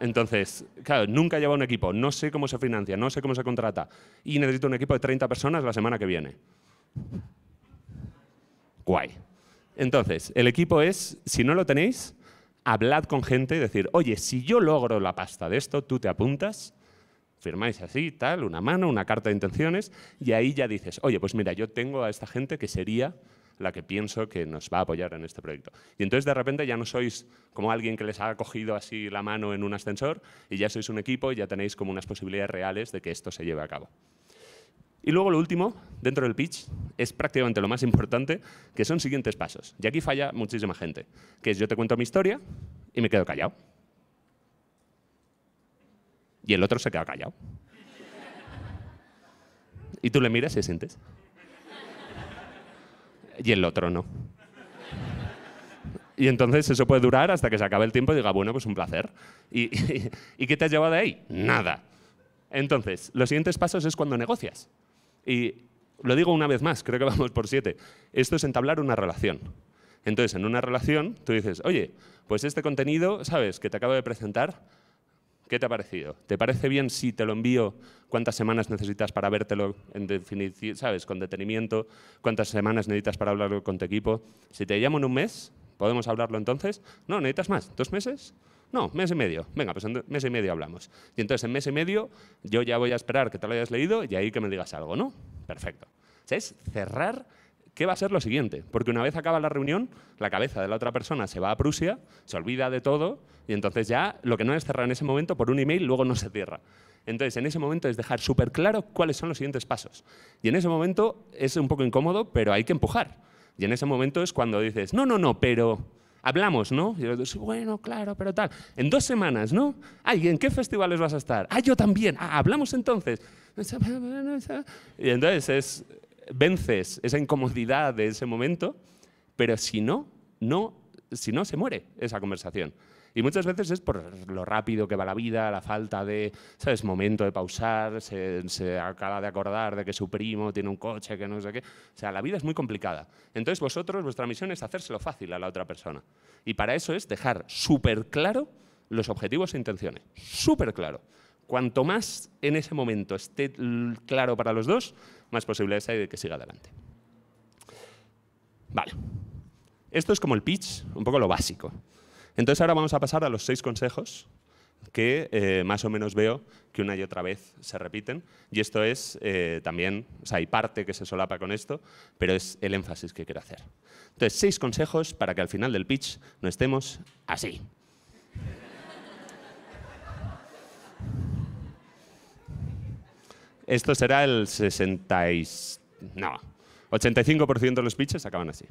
Entonces, claro, nunca llevo un equipo, no sé cómo se financia, no sé cómo se contrata y necesito un equipo de 30 personas la semana que viene. Guay. Entonces, el equipo es, si no lo tenéis, hablad con gente y decir, oye, si yo logro la pasta de esto, tú te apuntas, firmáis así, tal, una mano, una carta de intenciones, y ahí ya dices, oye, pues mira, yo tengo a esta gente que sería la que pienso que nos va a apoyar en este proyecto. Y entonces de repente ya no sois como alguien que les ha cogido así la mano en un ascensor, y ya sois un equipo y ya tenéis como unas posibilidades reales de que esto se lleve a cabo. Y luego lo último, dentro del pitch, es prácticamente lo más importante, que son siguientes pasos. Y aquí falla muchísima gente, que es yo te cuento mi historia y me quedo callado. Y el otro se queda callado. Y tú le miras y sientes. Y el otro no. Y entonces eso puede durar hasta que se acabe el tiempo y diga, bueno, pues un placer. ¿Y qué te has llevado de ahí? Nada. Entonces, los siguientes pasos es cuando negocias. Y lo digo una vez más, creo que vamos por 7. Esto es entablar una relación. Entonces, en una relación, tú dices, oye, pues este contenido, ¿sabes?, que te acabo de presentar, ¿qué te ha parecido? ¿Te parece bien si te lo envío? ¿Cuántas semanas necesitas para vértelo en definición, ¿sabes?, con detenimiento? ¿Cuántas semanas necesitas para hablarlo con tu equipo? Si te llamo en un mes, ¿podemos hablarlo entonces? No, ¿necesitas más? ¿2 meses? No, mes y medio. Venga, pues en mes y medio hablamos. Y entonces en mes y medio yo ya voy a esperar que te lo hayas leído y ahí que me digas algo, ¿no? Perfecto. O sea, es cerrar qué va a ser lo siguiente. Porque una vez acaba la reunión, la cabeza de la otra persona se va a Prusia, se olvida de todo y entonces ya lo que no es cerrar en ese momento por un email, luego no se cierra. Entonces, en ese momento es dejar súper claro cuáles son los siguientes pasos. Y en ese momento es un poco incómodo, pero hay que empujar. Y en ese momento es cuando dices, no, pero hablamos, ¿no? Y yo digo, bueno, claro, pero tal. En 2 semanas, ¿no? Ay, ¿en qué festivales vas a estar? Ah, yo también. Ah, hablamos entonces. Y entonces vences esa incomodidad de ese momento, pero si no se muere esa conversación. Y muchas veces es por lo rápido que va la vida, la falta de, ¿sabes?, momento de pausar, se acaba de acordar de que su primo tiene un coche, que no sé qué. O sea, la vida es muy complicada. Entonces vosotros, vuestra misión es hacérselo fácil a la otra persona. Y para eso es dejar súper claro los objetivos e intenciones. Súper claro. Cuanto más en ese momento esté claro para los dos, más posibilidades hay de que siga adelante. Vale. Esto es como el pitch, un poco lo básico. Entonces ahora vamos a pasar a los 6 consejos que más o menos veo que una y otra vez se repiten. Y esto es también, o sea, hay parte que se solapa con esto, pero es el énfasis que quiero hacer. Entonces, 6 consejos para que al final del pitch no estemos así. Esto será el 85% de los pitches acaban así.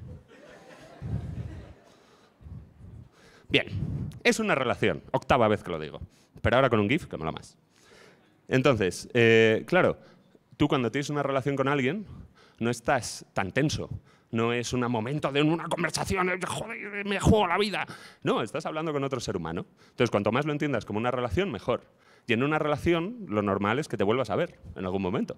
Bien, es una relación. 8ª vez que lo digo. Pero ahora con un GIF, que mola más. Entonces, claro, tú cuando tienes una relación con alguien, no estás tan tenso. No es un momento de una conversación, joder, me juego la vida. No, estás hablando con otro ser humano. Entonces, cuanto más lo entiendas como una relación, mejor. Y en una relación, lo normal es que te vuelvas a ver en algún momento.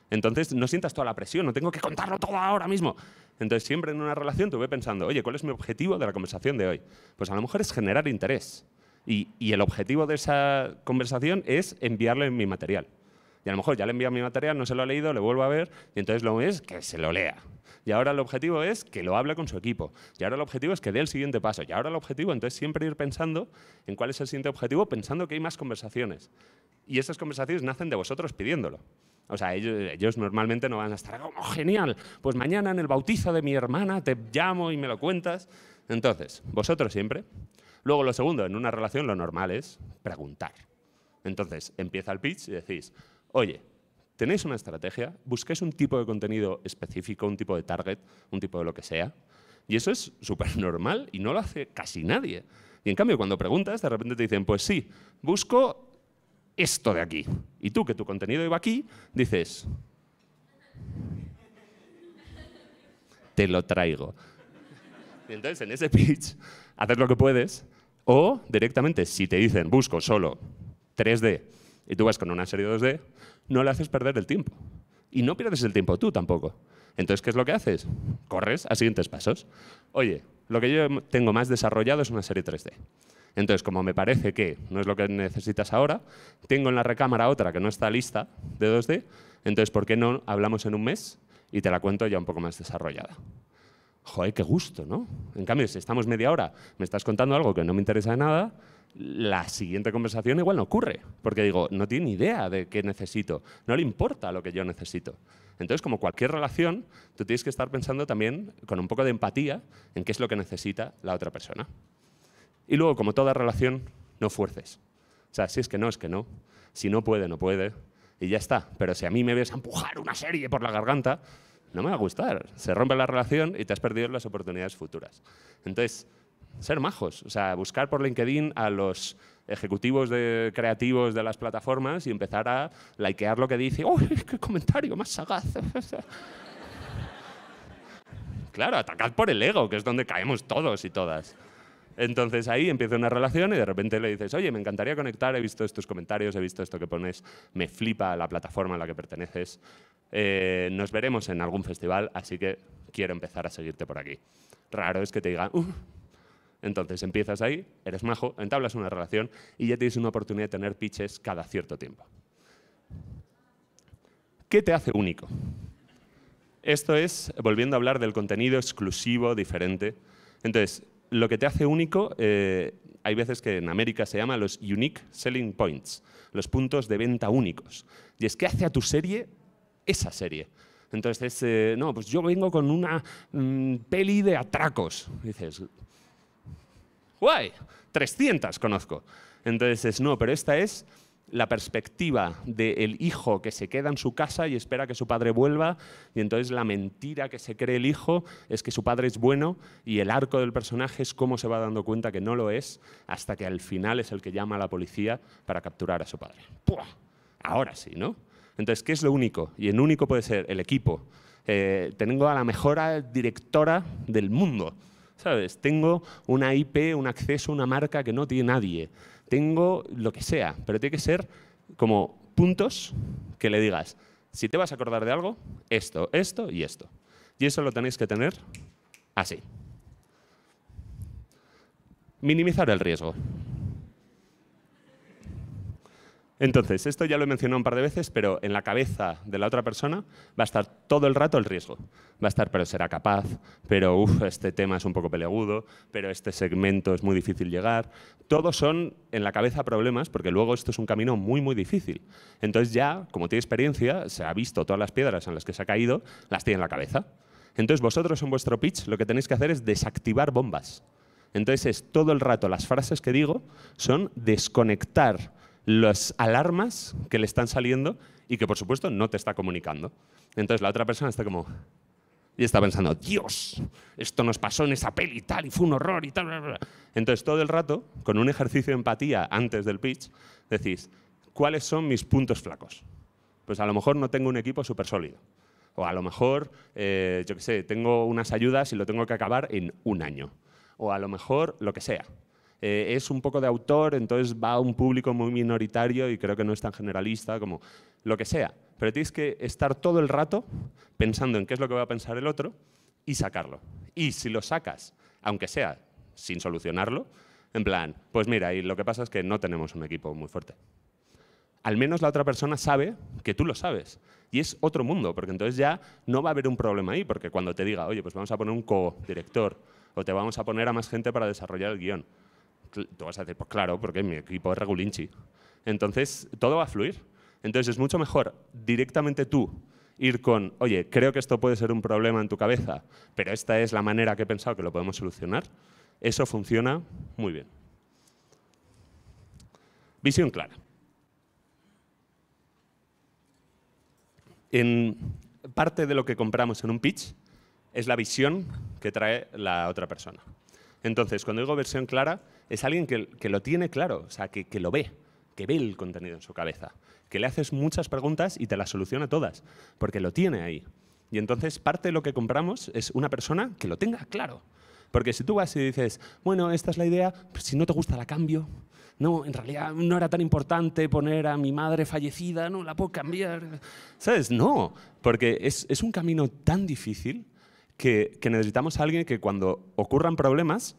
Entonces, no sientas toda la presión, no tengo que contarlo todo ahora mismo. Entonces, siempre en una relación tú ve pensando, oye, ¿cuál es mi objetivo de la conversación de hoy? Pues a lo mejor es generar interés. Y el objetivo de esa conversación es enviarle mi material. Y a lo mejor ya le he enviado mi material, no se lo ha leído, le vuelvo a ver, y entonces lo es que se lo lea. Y ahora el objetivo es que lo hable con su equipo. Y ahora el objetivo es que dé el siguiente paso. Y ahora el objetivo, entonces, siempre ir pensando en cuál es el siguiente objetivo, pensando que hay más conversaciones. Y esas conversaciones nacen de vosotros pidiéndolo. O sea, ellos normalmente no van a estar como, genial, pues mañana en el bautizo de mi hermana te llamo y me lo cuentas. Entonces, vosotros siempre. Luego, lo segundo, en una relación lo normal es preguntar. Entonces, empieza el pitch y decís, oye, ¿tenéis una estrategia? ¿Busquáis un tipo de contenido específico, un tipo de target, un tipo de lo que sea? Y eso es súper normal y no lo hace casi nadie. Y en cambio, cuando preguntas, de repente te dicen, pues sí, busco esto de aquí. Y tú, que tu contenido iba aquí, dices, te lo traigo. Y entonces, en ese pitch, haces lo que puedes, o directamente, si te dicen, busco solo 3D, y tú vas con una serie 2D, no le haces perder el tiempo. Y no pierdes el tiempo tú tampoco. Entonces, ¿qué es lo que haces? Corres a siguientes pasos. Oye, lo que yo tengo más desarrollado es una serie 3D. Entonces, como me parece que no es lo que necesitas ahora, tengo en la recámara otra que no está lista de 2D, entonces, ¿por qué no hablamos en un mes y te la cuento ya un poco más desarrollada? Joder, qué gusto, ¿no? En cambio, si estamos media hora, me estás contando algo que no me interesa de nada, la siguiente conversación igual no ocurre, porque digo, no tiene ni idea de qué necesito, no le importa lo que yo necesito. Entonces, como cualquier relación, tú tienes que estar pensando también con un poco de empatía en qué es lo que necesita la otra persona. Y luego, como toda relación, no fuerces. O sea, si es que no, es que no. Si no puede, no puede. Y ya está. Pero si a mí me ves a empujar una serie por la garganta, no me va a gustar. Se rompe la relación y te has perdido las oportunidades futuras. Entonces, ser majos. O sea, buscar por LinkedIn a los ejecutivos creativos de las plataformas y empezar a likear lo que dice. ¡Uy, qué comentario más sagaz! Claro, atacad por el ego, que es donde caemos todos y todas. Entonces ahí empieza una relación y de repente le dices, oye, me encantaría conectar, he visto estos comentarios, he visto esto que pones, me flipa la plataforma a la que perteneces, nos veremos en algún festival, así que quiero empezar a seguirte por aquí. Raro es que te digan, entonces empiezas ahí, eres majo, entablas una relación y ya tienes una oportunidad de tener pitches cada cierto tiempo. ¿Qué te hace único? Esto es, volviendo a hablar del contenido exclusivo, diferente. Entonces, lo que te hace único, hay veces que en América se llama los Unique Selling Points, los puntos de venta únicos. Y es que hace a tu serie esa serie. Entonces, no, pues yo vengo con una peli de atracos. Y dices, guay, 300 conozco. Entonces, no, pero esta es la perspectiva del hijo que se queda en su casa y espera que su padre vuelva, y entonces la mentira que se cree el hijo es que su padre es bueno, y el arco del personaje es cómo se va dando cuenta que no lo es, hasta que al final es el que llama a la policía para capturar a su padre. ¡Puah! Ahora sí, ¿no? Entonces, ¿qué es lo único? Y en único puede ser el equipo. Tengo a la mejor directora del mundo, ¿sabes? Tengo una IP, un acceso, una marca que no tiene nadie. Tengo lo que sea, pero tiene que ser como puntos que le digas, si te vas a acordar de algo, esto, esto y esto. Y eso lo tenéis que tener así. Minimizar el riesgo. Entonces, esto ya lo he mencionado un par de veces, pero en la cabeza de la otra persona va a estar todo el rato el riesgo. Va a estar, pero será capaz, pero este tema es un poco peleagudo, pero este segmento es muy difícil llegar. Todos son en la cabeza problemas, porque luego esto es un camino muy, muy difícil. Entonces ya, como tiene experiencia, se ha visto todas las piedras en las que se ha caído, las tiene en la cabeza. Entonces vosotros en vuestro pitch lo que tenéis que hacer es desactivar bombas. Entonces es todo el rato, las frases que digo son desconectar las alarmas que le están saliendo y que, por supuesto, no te está comunicando. Entonces la otra persona está como... Y está pensando, Dios, esto nos pasó en esa peli y tal, y fue un horror y tal. Bla, bla. Entonces todo el rato, con un ejercicio de empatía antes del pitch, decís, ¿cuáles son mis puntos flacos? Pues a lo mejor no tengo un equipo súper sólido. O a lo mejor, yo qué sé, tengo unas ayudas y lo tengo que acabar en un año. O a lo mejor, lo que sea. Es un poco de autor, entonces va a un público muy minoritario y creo que no es tan generalista como lo que sea. Pero tienes que estar todo el rato pensando en qué es lo que va a pensar el otro y sacarlo. Y si lo sacas, aunque sea sin solucionarlo, en plan, pues mira, y lo que pasa es que no tenemos un equipo muy fuerte. Al menos la otra persona sabe que tú lo sabes. Y es otro mundo, porque entonces ya no va a haber un problema ahí, porque cuando te diga, oye, pues vamos a poner un co-director o te vamos a poner a más gente para desarrollar el guión, tú vas a decir, pues claro, porque mi equipo es regulinchi. Entonces, todo va a fluir. Entonces, es mucho mejor directamente tú ir con, oye, creo que esto puede ser un problema en tu cabeza, pero esta es la manera que he pensado que lo podemos solucionar. Eso funciona muy bien. Visión clara. En parte de lo que compramos en un pitch es la visión que trae la otra persona. Entonces, cuando digo versión clara, es alguien que lo tiene claro, o sea, que lo ve, que ve el contenido en su cabeza, que le haces muchas preguntas y te las soluciona todas, porque lo tiene ahí. Y entonces, parte de lo que compramos es una persona que lo tenga claro. Porque si tú vas y dices, bueno, esta es la idea, pues si no te gusta la cambio. No, en realidad no era tan importante poner a mi madre fallecida, no la puedo cambiar. ¿Sabes? No, porque es un camino tan difícil que necesitamos a alguien que cuando ocurran problemas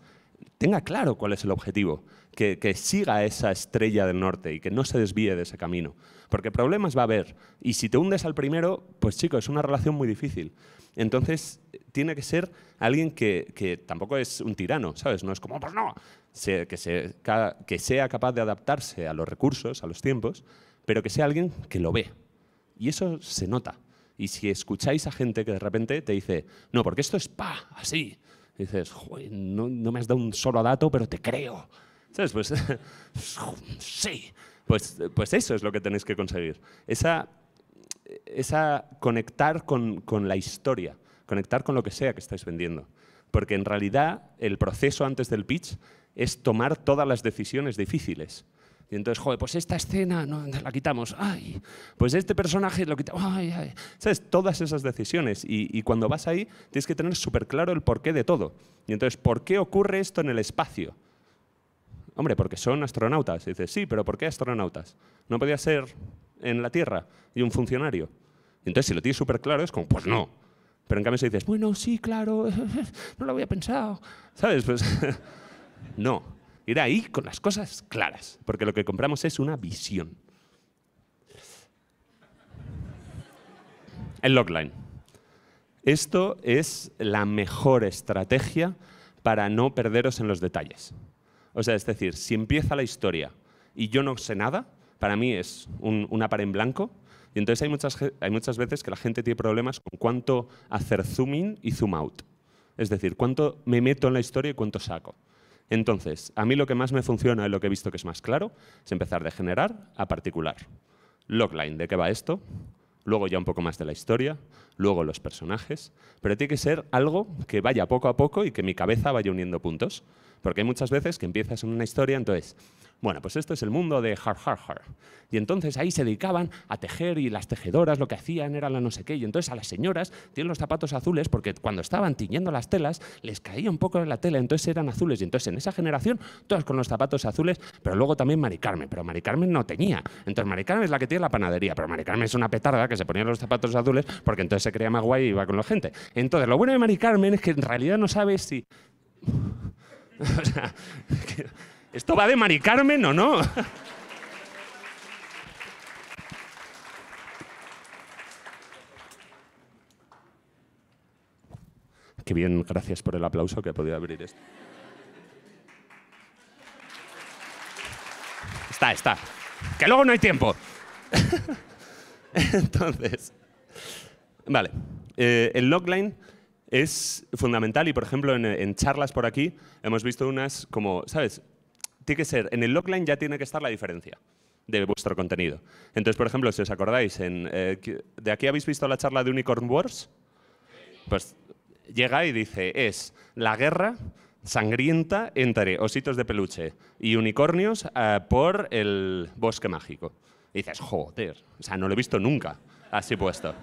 tenga claro cuál es el objetivo, que siga esa estrella del norte y que no se desvíe de ese camino. Porque problemas va a haber. Y si te hundes al primero, pues chico, es una relación muy difícil. Entonces, tiene que ser alguien que tampoco es un tirano, ¿sabes? No es como, pues no, que sea capaz de adaptarse a los recursos, a los tiempos, pero que sea alguien que lo ve. Y eso se nota. Y si escucháis a gente que de repente te dice, no, porque esto es así. Y dices, joder, no me has dado un solo dato, pero te creo. ¿Sabes? Pues sí. Pues eso es lo que tenéis que conseguir. Esa conectar con la historia, conectar con lo que sea que estáis vendiendo. Porque en realidad el proceso antes del pitch es tomar todas las decisiones difíciles. Y entonces, joder, pues esta escena no, la quitamos. Ay, pues este personaje lo quitamos. Ay, ay. ¿Sabes? Todas esas decisiones. Y cuando vas ahí, tienes que tener súper claro el porqué de todo. Y entonces, ¿por qué ocurre esto en el espacio? Hombre, porque son astronautas. Y dices, sí, pero ¿por qué astronautas? ¿No podía ser en la Tierra y un funcionario? Y entonces, si lo tienes súper claro, es como, pues no. Pero en cambio, si dices, bueno, sí, claro, no lo había pensado. ¿Sabes? Pues no. Ir ahí con las cosas claras, porque lo que compramos es una visión. El logline. Esto es la mejor estrategia para no perderos en los detalles. O sea, es decir, si empieza la historia y yo no sé nada, para mí es una pared en blanco. Y entonces hay muchas veces que la gente tiene problemas con cuánto hacer zoom in y zoom out. Es decir, cuánto me meto en la historia y cuánto saco. Entonces, a mí lo que más me funciona y lo que he visto que es más claro es empezar de generar a particular. Logline, ¿de qué va esto? Luego ya un poco más de la historia, luego los personajes, pero tiene que ser algo que vaya poco a poco y que mi cabeza vaya uniendo puntos. Porque hay muchas veces que empiezas en una historia, entonces, bueno, pues esto es el mundo de Har Har Har. Y entonces ahí se dedicaban a tejer y las tejedoras lo que hacían era la no sé qué. Y entonces a las señoras tienen los zapatos azules porque cuando estaban tiñendo las telas les caía un poco de la tela, entonces eran azules. Y entonces en esa generación todas con los zapatos azules, pero luego también Mari Carmen. Pero Mari Carmen no teñía. Entonces Mari Carmen es la que tiene la panadería, pero Mari Carmen es una petarda que se ponía los zapatos azules porque entonces se creía más guay y iba con la gente. Entonces lo bueno de Mari Carmen es que en realidad no sabes si... O sea, ¿esto va de Mari Carmen o no? Qué bien, gracias por el aplauso que he podido abrir esto. Está. Que luego no hay tiempo. Entonces, vale. El logline es fundamental y, por ejemplo, en charlas por aquí hemos visto unas como, ¿sabes? Tiene que ser, en el logline ya tiene que estar la diferencia. de vuestro contenido. Entonces, por ejemplo, si os acordáis, ¿de aquí habéis visto la charla de Unicorn Wars? Pues llega y dice, es la guerra sangrienta entre ositos de peluche y unicornios por el bosque mágico. Y dices, joder, o sea, no lo he visto nunca así puesto.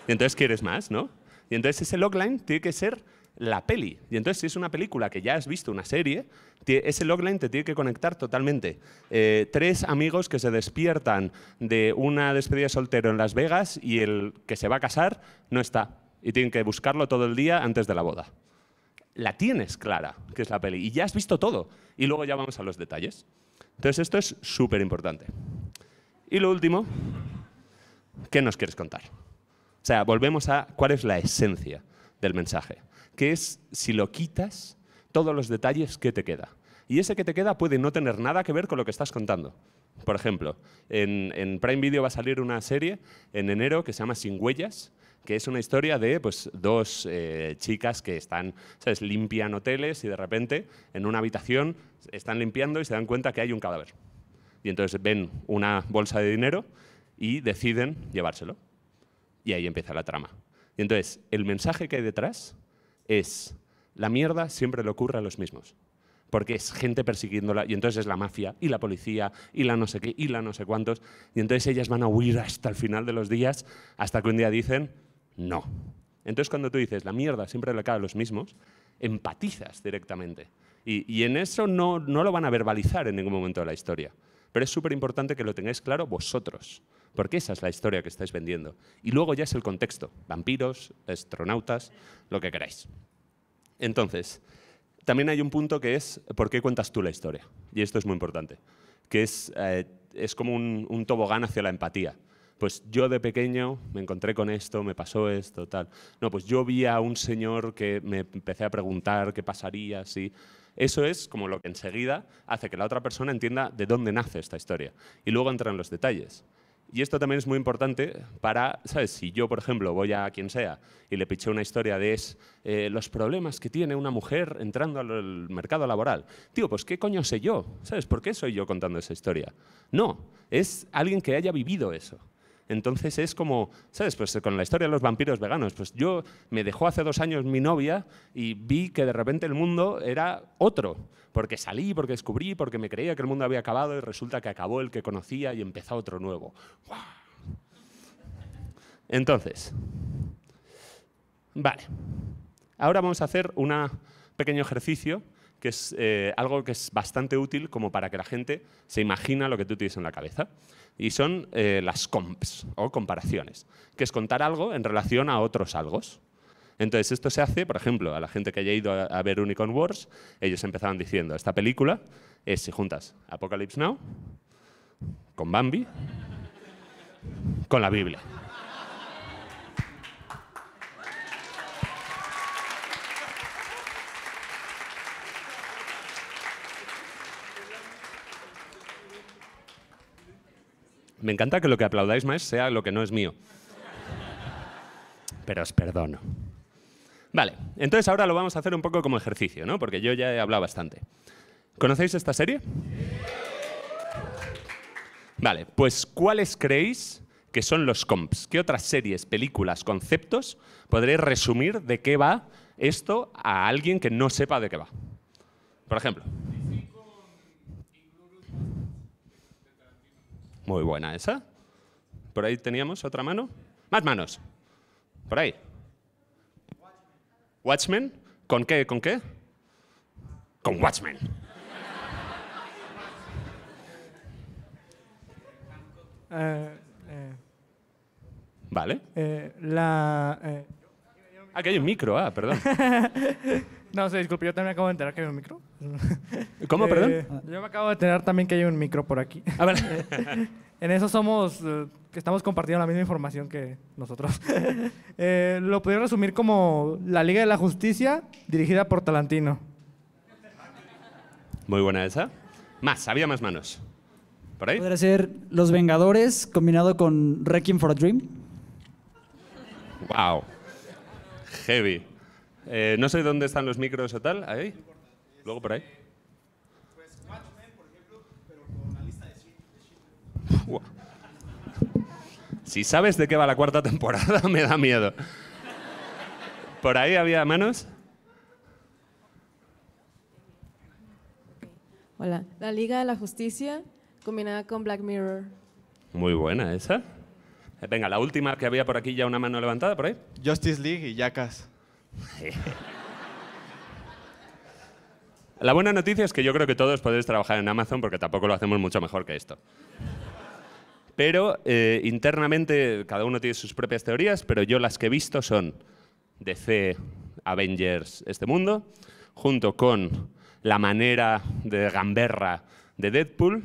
Y entonces quieres más, ¿no? Y entonces ese logline tiene que ser la peli. Y entonces si es una película que ya has visto, una serie, ese logline te tiene que conectar totalmente. 3 amigos que se despiertan de una despedida de soltero en Las Vegas y el que se va a casar no está. Y tienen que buscarlo todo el día antes de la boda. La tienes clara, que es la peli, y ya has visto todo. Y luego ya vamos a los detalles. Entonces esto es súper importante. Y lo último, ¿qué nos quieres contar? O sea, volvemos a cuál es la esencia del mensaje, que es, si lo quitas, todos los detalles, ¿qué te queda? Y ese que te queda puede no tener nada que ver con lo que estás contando. Por ejemplo, en Prime Video va a salir una serie en enero que se llama Sin Huellas, que es una historia de pues, 2 chicas que están, ¿sabes?, limpian hoteles y de repente en una habitación están limpiando y se dan cuenta que hay un cadáver. Y entonces ven una bolsa de dinero y deciden llevárselo. Y ahí empieza la trama. Y entonces el mensaje que hay detrás es, la mierda siempre le ocurre a los mismos. Porque es gente persiguiéndola, y entonces es la mafia, y la policía, y la no sé qué, y la no sé cuántos. Y entonces ellas van a huir hasta el final de los días, hasta que un día dicen, no. Entonces cuando tú dices, la mierda siempre le cae a los mismos, empatizas directamente. Y en eso no lo van a verbalizar en ningún momento de la historia. Pero es súper importante que lo tengáis claro vosotros, porque esa es la historia que estáis vendiendo. Y luego ya es el contexto, vampiros, astronautas, lo que queráis. Entonces, también hay un punto que es, ¿por qué cuentas tú la historia? Y esto es muy importante, que es como un tobogán hacia la empatía. Pues yo de pequeño me encontré con esto, me pasó esto, tal. No, pues yo vi a un señor que me empecé a preguntar qué pasaría si... Eso es como lo que enseguida hace que la otra persona entienda de dónde nace esta historia. Y luego entran los detalles. Y esto también es muy importante para, ¿sabes? Si yo, por ejemplo, voy a quien sea y le piché una historia de los problemas que tiene una mujer entrando al mercado laboral. Tío, pues ¿qué coño sé yo? ¿Sabes? ¿Por qué soy yo contando esa historia? No, es alguien que haya vivido eso. Entonces es como, ¿sabes? Pues con la historia de los vampiros veganos, pues yo me dejó hace 2 años mi novia y vi que de repente el mundo era otro, porque salí, porque descubrí, porque me creía que el mundo había acabado y resulta que acabó el que conocía y empezó otro nuevo. ¡Wow! Entonces, vale, ahora vamos a hacer un pequeño ejercicio que es algo que es bastante útil como para que la gente se imagina lo que tú tienes en la cabeza. Y son las comps, o comparaciones, que es contar algo en relación a otros algos. Entonces, esto se hace, por ejemplo, a la gente que haya ido a ver Unicorn Wars, ellos empezaban diciendo, esta película es, si juntas Apocalypse Now, con Bambi, con la Biblia. Me encanta que lo que aplaudáis más sea lo que no es mío. Pero os perdono. Vale, entonces ahora lo vamos a hacer un poco como ejercicio, ¿no? Porque yo ya he hablado bastante. ¿Conocéis esta serie? Vale, pues ¿cuáles creéis que son los comps? ¿Qué otras series, películas, conceptos podréis resumir de qué va esto a alguien que no sepa de qué va? Por ejemplo. Muy buena esa. Por ahí teníamos otra mano. Más manos. Por ahí. Watchmen. ¿Con qué? ¿Con qué? Con Watchmen. Vale. Aquí hay un micro, perdón. No sé, disculpe, yo también acabo de enterar que hay un micro. ¿Cómo, perdón? Yo me acabo de enterar también que hay un micro por aquí. A ver. En eso somos, que estamos compartiendo la misma información que nosotros. Lo podría resumir como la Liga de la Justicia dirigida por Tarantino. Muy buena esa. Más, había más manos. ¿Por ahí? Podría ser Los Vengadores combinado con Requiem for a Dream. Wow. Heavy. No sé dónde están los micros o tal. Ahí. Luego por ahí. Pues Watchmen, por ejemplo, pero con la lista de Schindler. Buah. Si sabes de qué va la cuarta temporada, me da miedo. ¿Por ahí había manos? Hola. La Liga de la Justicia combinada con Black Mirror. Muy buena esa. Venga, la última que había por aquí, ya una mano levantada, por ahí. Justice League y Jackass. La buena noticia es que yo creo que todos podéis trabajar en Amazon porque tampoco lo hacemos mucho mejor que esto. Pero internamente cada uno tiene sus propias teorías, pero yo las que he visto son DC, Avengers, este mundo, junto con la manera de gamberra de Deadpool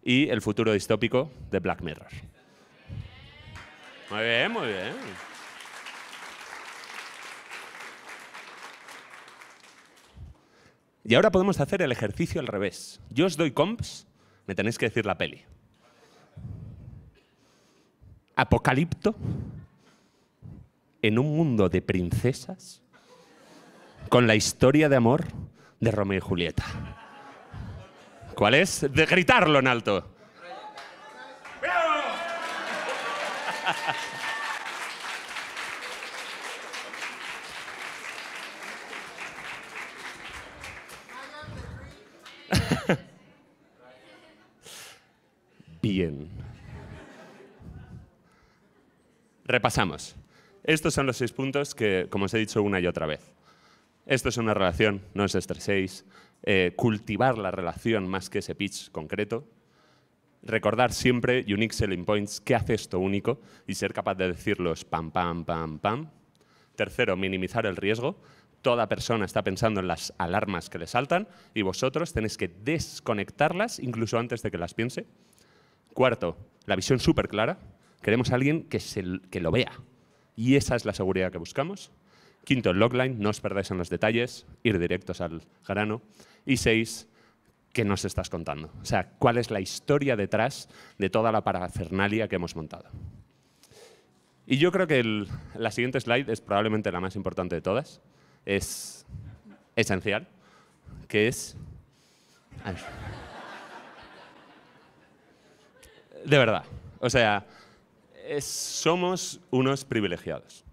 y el futuro distópico de Black Mirror. Muy bien, muy bien. Y ahora podemos hacer el ejercicio al revés. Yo os doy comps, me tenéis que decir la peli. Apocalipto en un mundo de princesas con la historia de amor de Romeo y Julieta. ¿Cuál es? De gritarlo en alto. Bien. Repasamos. Estos son los 6 puntos que, como os he dicho una y otra vez. Esto es una relación, no os estreséis. Cultivar la relación más que ese pitch concreto. Recordar siempre unique selling points, qué hace esto único y ser capaz de decirlos pam, pam, pam, pam. Tercero, minimizar el riesgo. Toda persona está pensando en las alarmas que le saltan y vosotros tenéis que desconectarlas incluso antes de que las piense. Cuarto, la visión súper clara. Queremos a alguien que lo vea. Y esa es la seguridad que buscamos. Quinto, el logline, no os perdáis en los detalles, ir directos al grano. Y 6, ¿qué nos estás contando? O sea, ¿cuál es la historia detrás de toda la parafernalia que hemos montado? Y yo creo que la siguiente slide es probablemente la más importante de todas. Es esencial, que es... A ver. De verdad, o sea, somos unos privilegiados.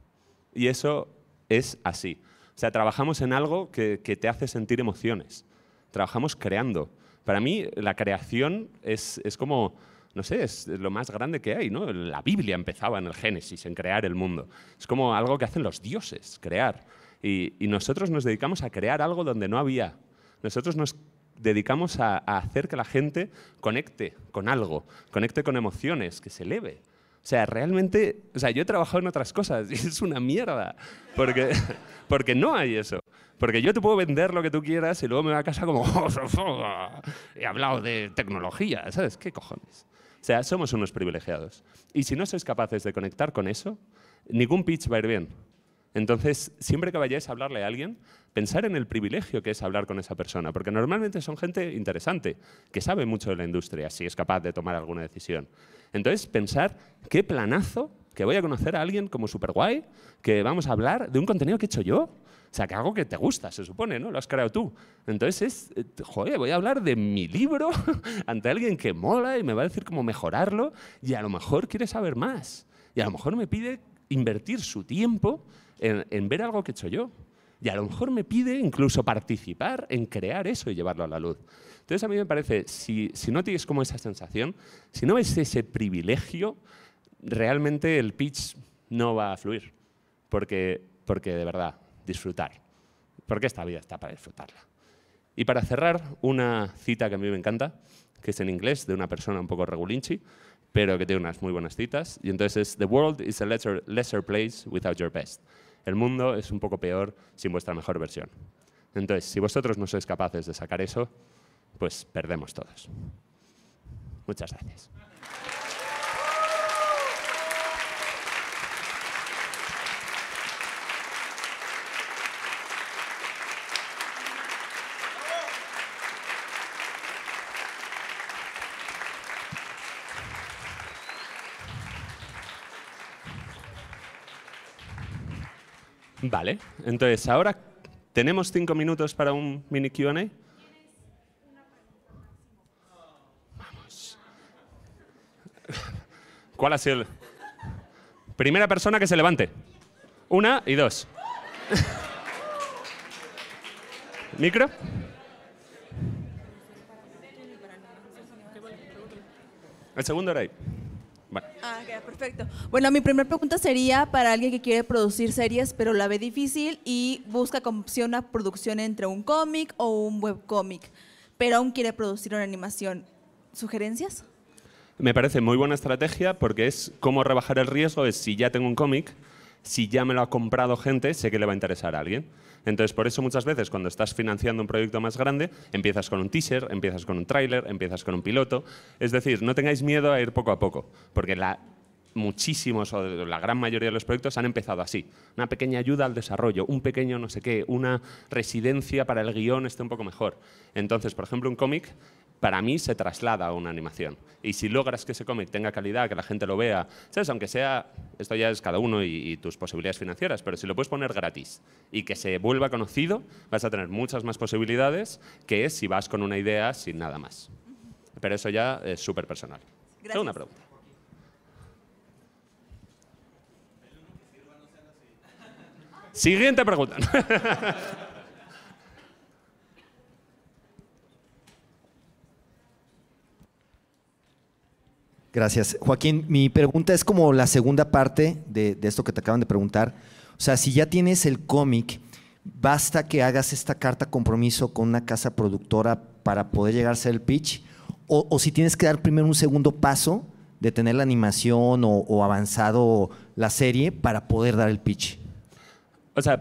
Y eso es así. O sea, trabajamos en algo que te hace sentir emociones. Trabajamos creando. Para mí, la creación es como, no sé, es lo más grande que hay, ¿no? La Biblia empezaba en el Génesis, en crear el mundo. Es como algo que hacen los dioses, crear. Y nosotros nos dedicamos a crear algo donde no había. Nosotros nos dedicamos a hacer que la gente conecte con algo, conecte con emociones, que se eleve. O sea, realmente, o sea, yo he trabajado en otras cosas y es una mierda, porque no hay eso. Porque yo te puedo vender lo que tú quieras y luego me voy a casa como he hablado de tecnología, ¿sabes? ¿Qué cojones? O sea, somos unos privilegiados. Y si no sois capaces de conectar con eso, ningún pitch va a ir bien. Entonces, siempre que vayáis a hablarle a alguien, pensar en el privilegio que es hablar con esa persona, porque normalmente son gente interesante, que sabe mucho de la industria, si es capaz de tomar alguna decisión. Entonces, pensar qué planazo que voy a conocer a alguien como súper guay, que vamos a hablar de un contenido que he hecho yo. O sea, que algo que te gusta, se supone, ¿no? Lo has creado tú. Entonces, joder, voy a hablar de mi libro ante alguien que mola y me va a decir cómo mejorarlo y a lo mejor quiere saber más. Y a lo mejor me pide invertir su tiempo en ver algo que he hecho yo. Y a lo mejor me pide incluso participar en crear eso y llevarlo a la luz. Entonces a mí me parece, si no tienes como esa sensación, si no ves ese privilegio, realmente el pitch no va a fluir. Porque de verdad, disfrutar. Porque esta vida está para disfrutarla. Y para cerrar, una cita que a mí me encanta, que es en inglés, de una persona un poco regulinchi, pero que tiene unas muy buenas citas. Y entonces es, "The world is a lesser place without your best". El mundo es un poco peor sin vuestra mejor versión. Entonces, si vosotros no sois capaces de sacar eso, pues perdemos todos. Muchas gracias. Vale, entonces ahora tenemos 5 minutos para un mini Q&A. Vamos. ¿Cuál ha sido el...? Primera persona que se levante. 1 y 2. ¿Micro? El segundo era ahí. Vale. Ok, perfecto. Bueno, mi primera pregunta sería para alguien que quiere producir series, pero la ve difícil y busca como opción una producción entre un cómic o un webcómic, pero aún quiere producir una animación. ¿Sugerencias? Me parece muy buena estrategia porque es cómo rebajar el riesgo, es si ya tengo un cómic, si ya me lo ha comprado gente, sé que le va a interesar a alguien. Entonces, por eso muchas veces cuando estás financiando un proyecto más grande, empiezas con un teaser, empiezas con un tráiler, empiezas con un piloto. Es decir, no tengáis miedo a ir poco a poco, porque muchísimos o la gran mayoría de los proyectos han empezado así. Una pequeña ayuda al desarrollo, un pequeño no sé qué, una residencia para el guión esté un poco mejor. Entonces, por ejemplo, un cómic para mí se traslada a una animación. Y si logras que ese cómic tenga calidad, que la gente lo vea, ¿sabes? Aunque sea, esto ya es cada uno y tus posibilidades financieras, pero si lo puedes poner gratis y que se vuelva conocido, vas a tener muchas más posibilidades que si vas con una idea sin nada más. Pero eso ya es súper personal. Gracias. Segunda pregunta. Siguiente pregunta. Gracias. Joaquín, mi pregunta es como la segunda parte de esto que te acaban de preguntar. O sea, si ya tienes el cómic, ¿basta que hagas esta carta compromiso con una casa productora para poder llegar a ser el pitch? ¿O si tienes que dar primero un segundo paso de tener la animación o avanzado la serie para poder dar el pitch? O sea,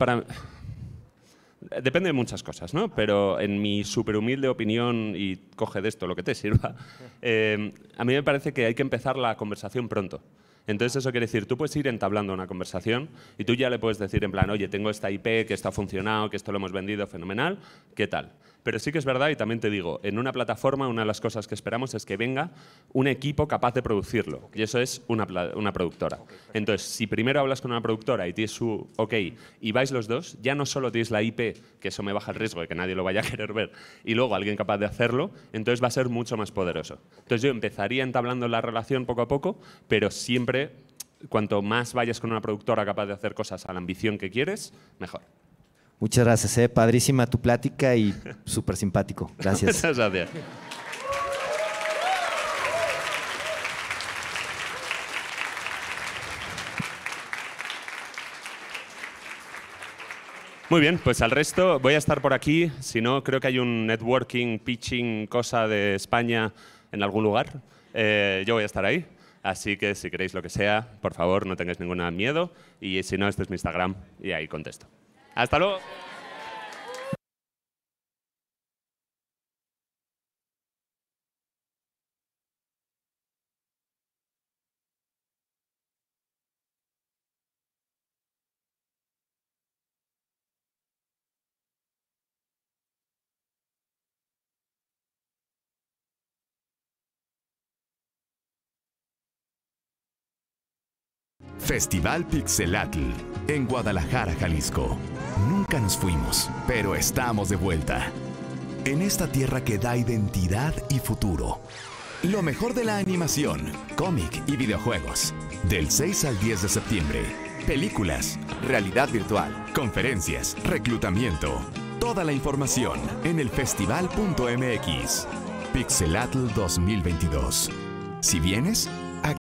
depende de muchas cosas, ¿no? Pero en mi súper humilde opinión, y coge de esto lo que te sirva, a mí me parece que hay que empezar la conversación pronto. Entonces eso quiere decir, tú puedes ir entablando una conversación y tú ya le puedes decir en plan, oye, tengo esta IP, que esto ha funcionado, que esto lo hemos vendido fenomenal, ¿qué tal? Pero sí que es verdad, y también te digo, en una plataforma una de las cosas que esperamos es que venga un equipo capaz de producirlo, y eso es una productora. Entonces, si primero hablas con una productora y tienes su OK y vais los dos, ya no solo tienes la IP, que eso me baja el riesgo de que nadie lo vaya a querer ver, y luego alguien capaz de hacerlo, entonces va a ser mucho más poderoso. Entonces yo empezaría entablando la relación poco a poco, pero siempre, cuanto más vayas con una productora capaz de hacer cosas a la ambición que quieres, mejor. Muchas gracias, padrísima tu plática y súper simpático. Gracias. Muchas gracias. Muy bien, pues al resto voy a estar por aquí. Si no, creo que hay un networking, pitching, cosa de España en algún lugar. Yo voy a estar ahí. Así que si queréis lo que sea, por favor, no tengáis ningún miedo. Y si no, este es mi Instagram y ahí contesto. ¡Hasta luego! Festival Pixelatl en Guadalajara, Jalisco. Nunca nos fuimos, pero estamos de vuelta. En esta tierra que da identidad y futuro. Lo mejor de la animación, cómic y videojuegos. Del 6 al 10 de septiembre. Películas, realidad virtual, conferencias, reclutamiento. Toda la información en elfestival.mx. Pixelatl 2022. Si vienes,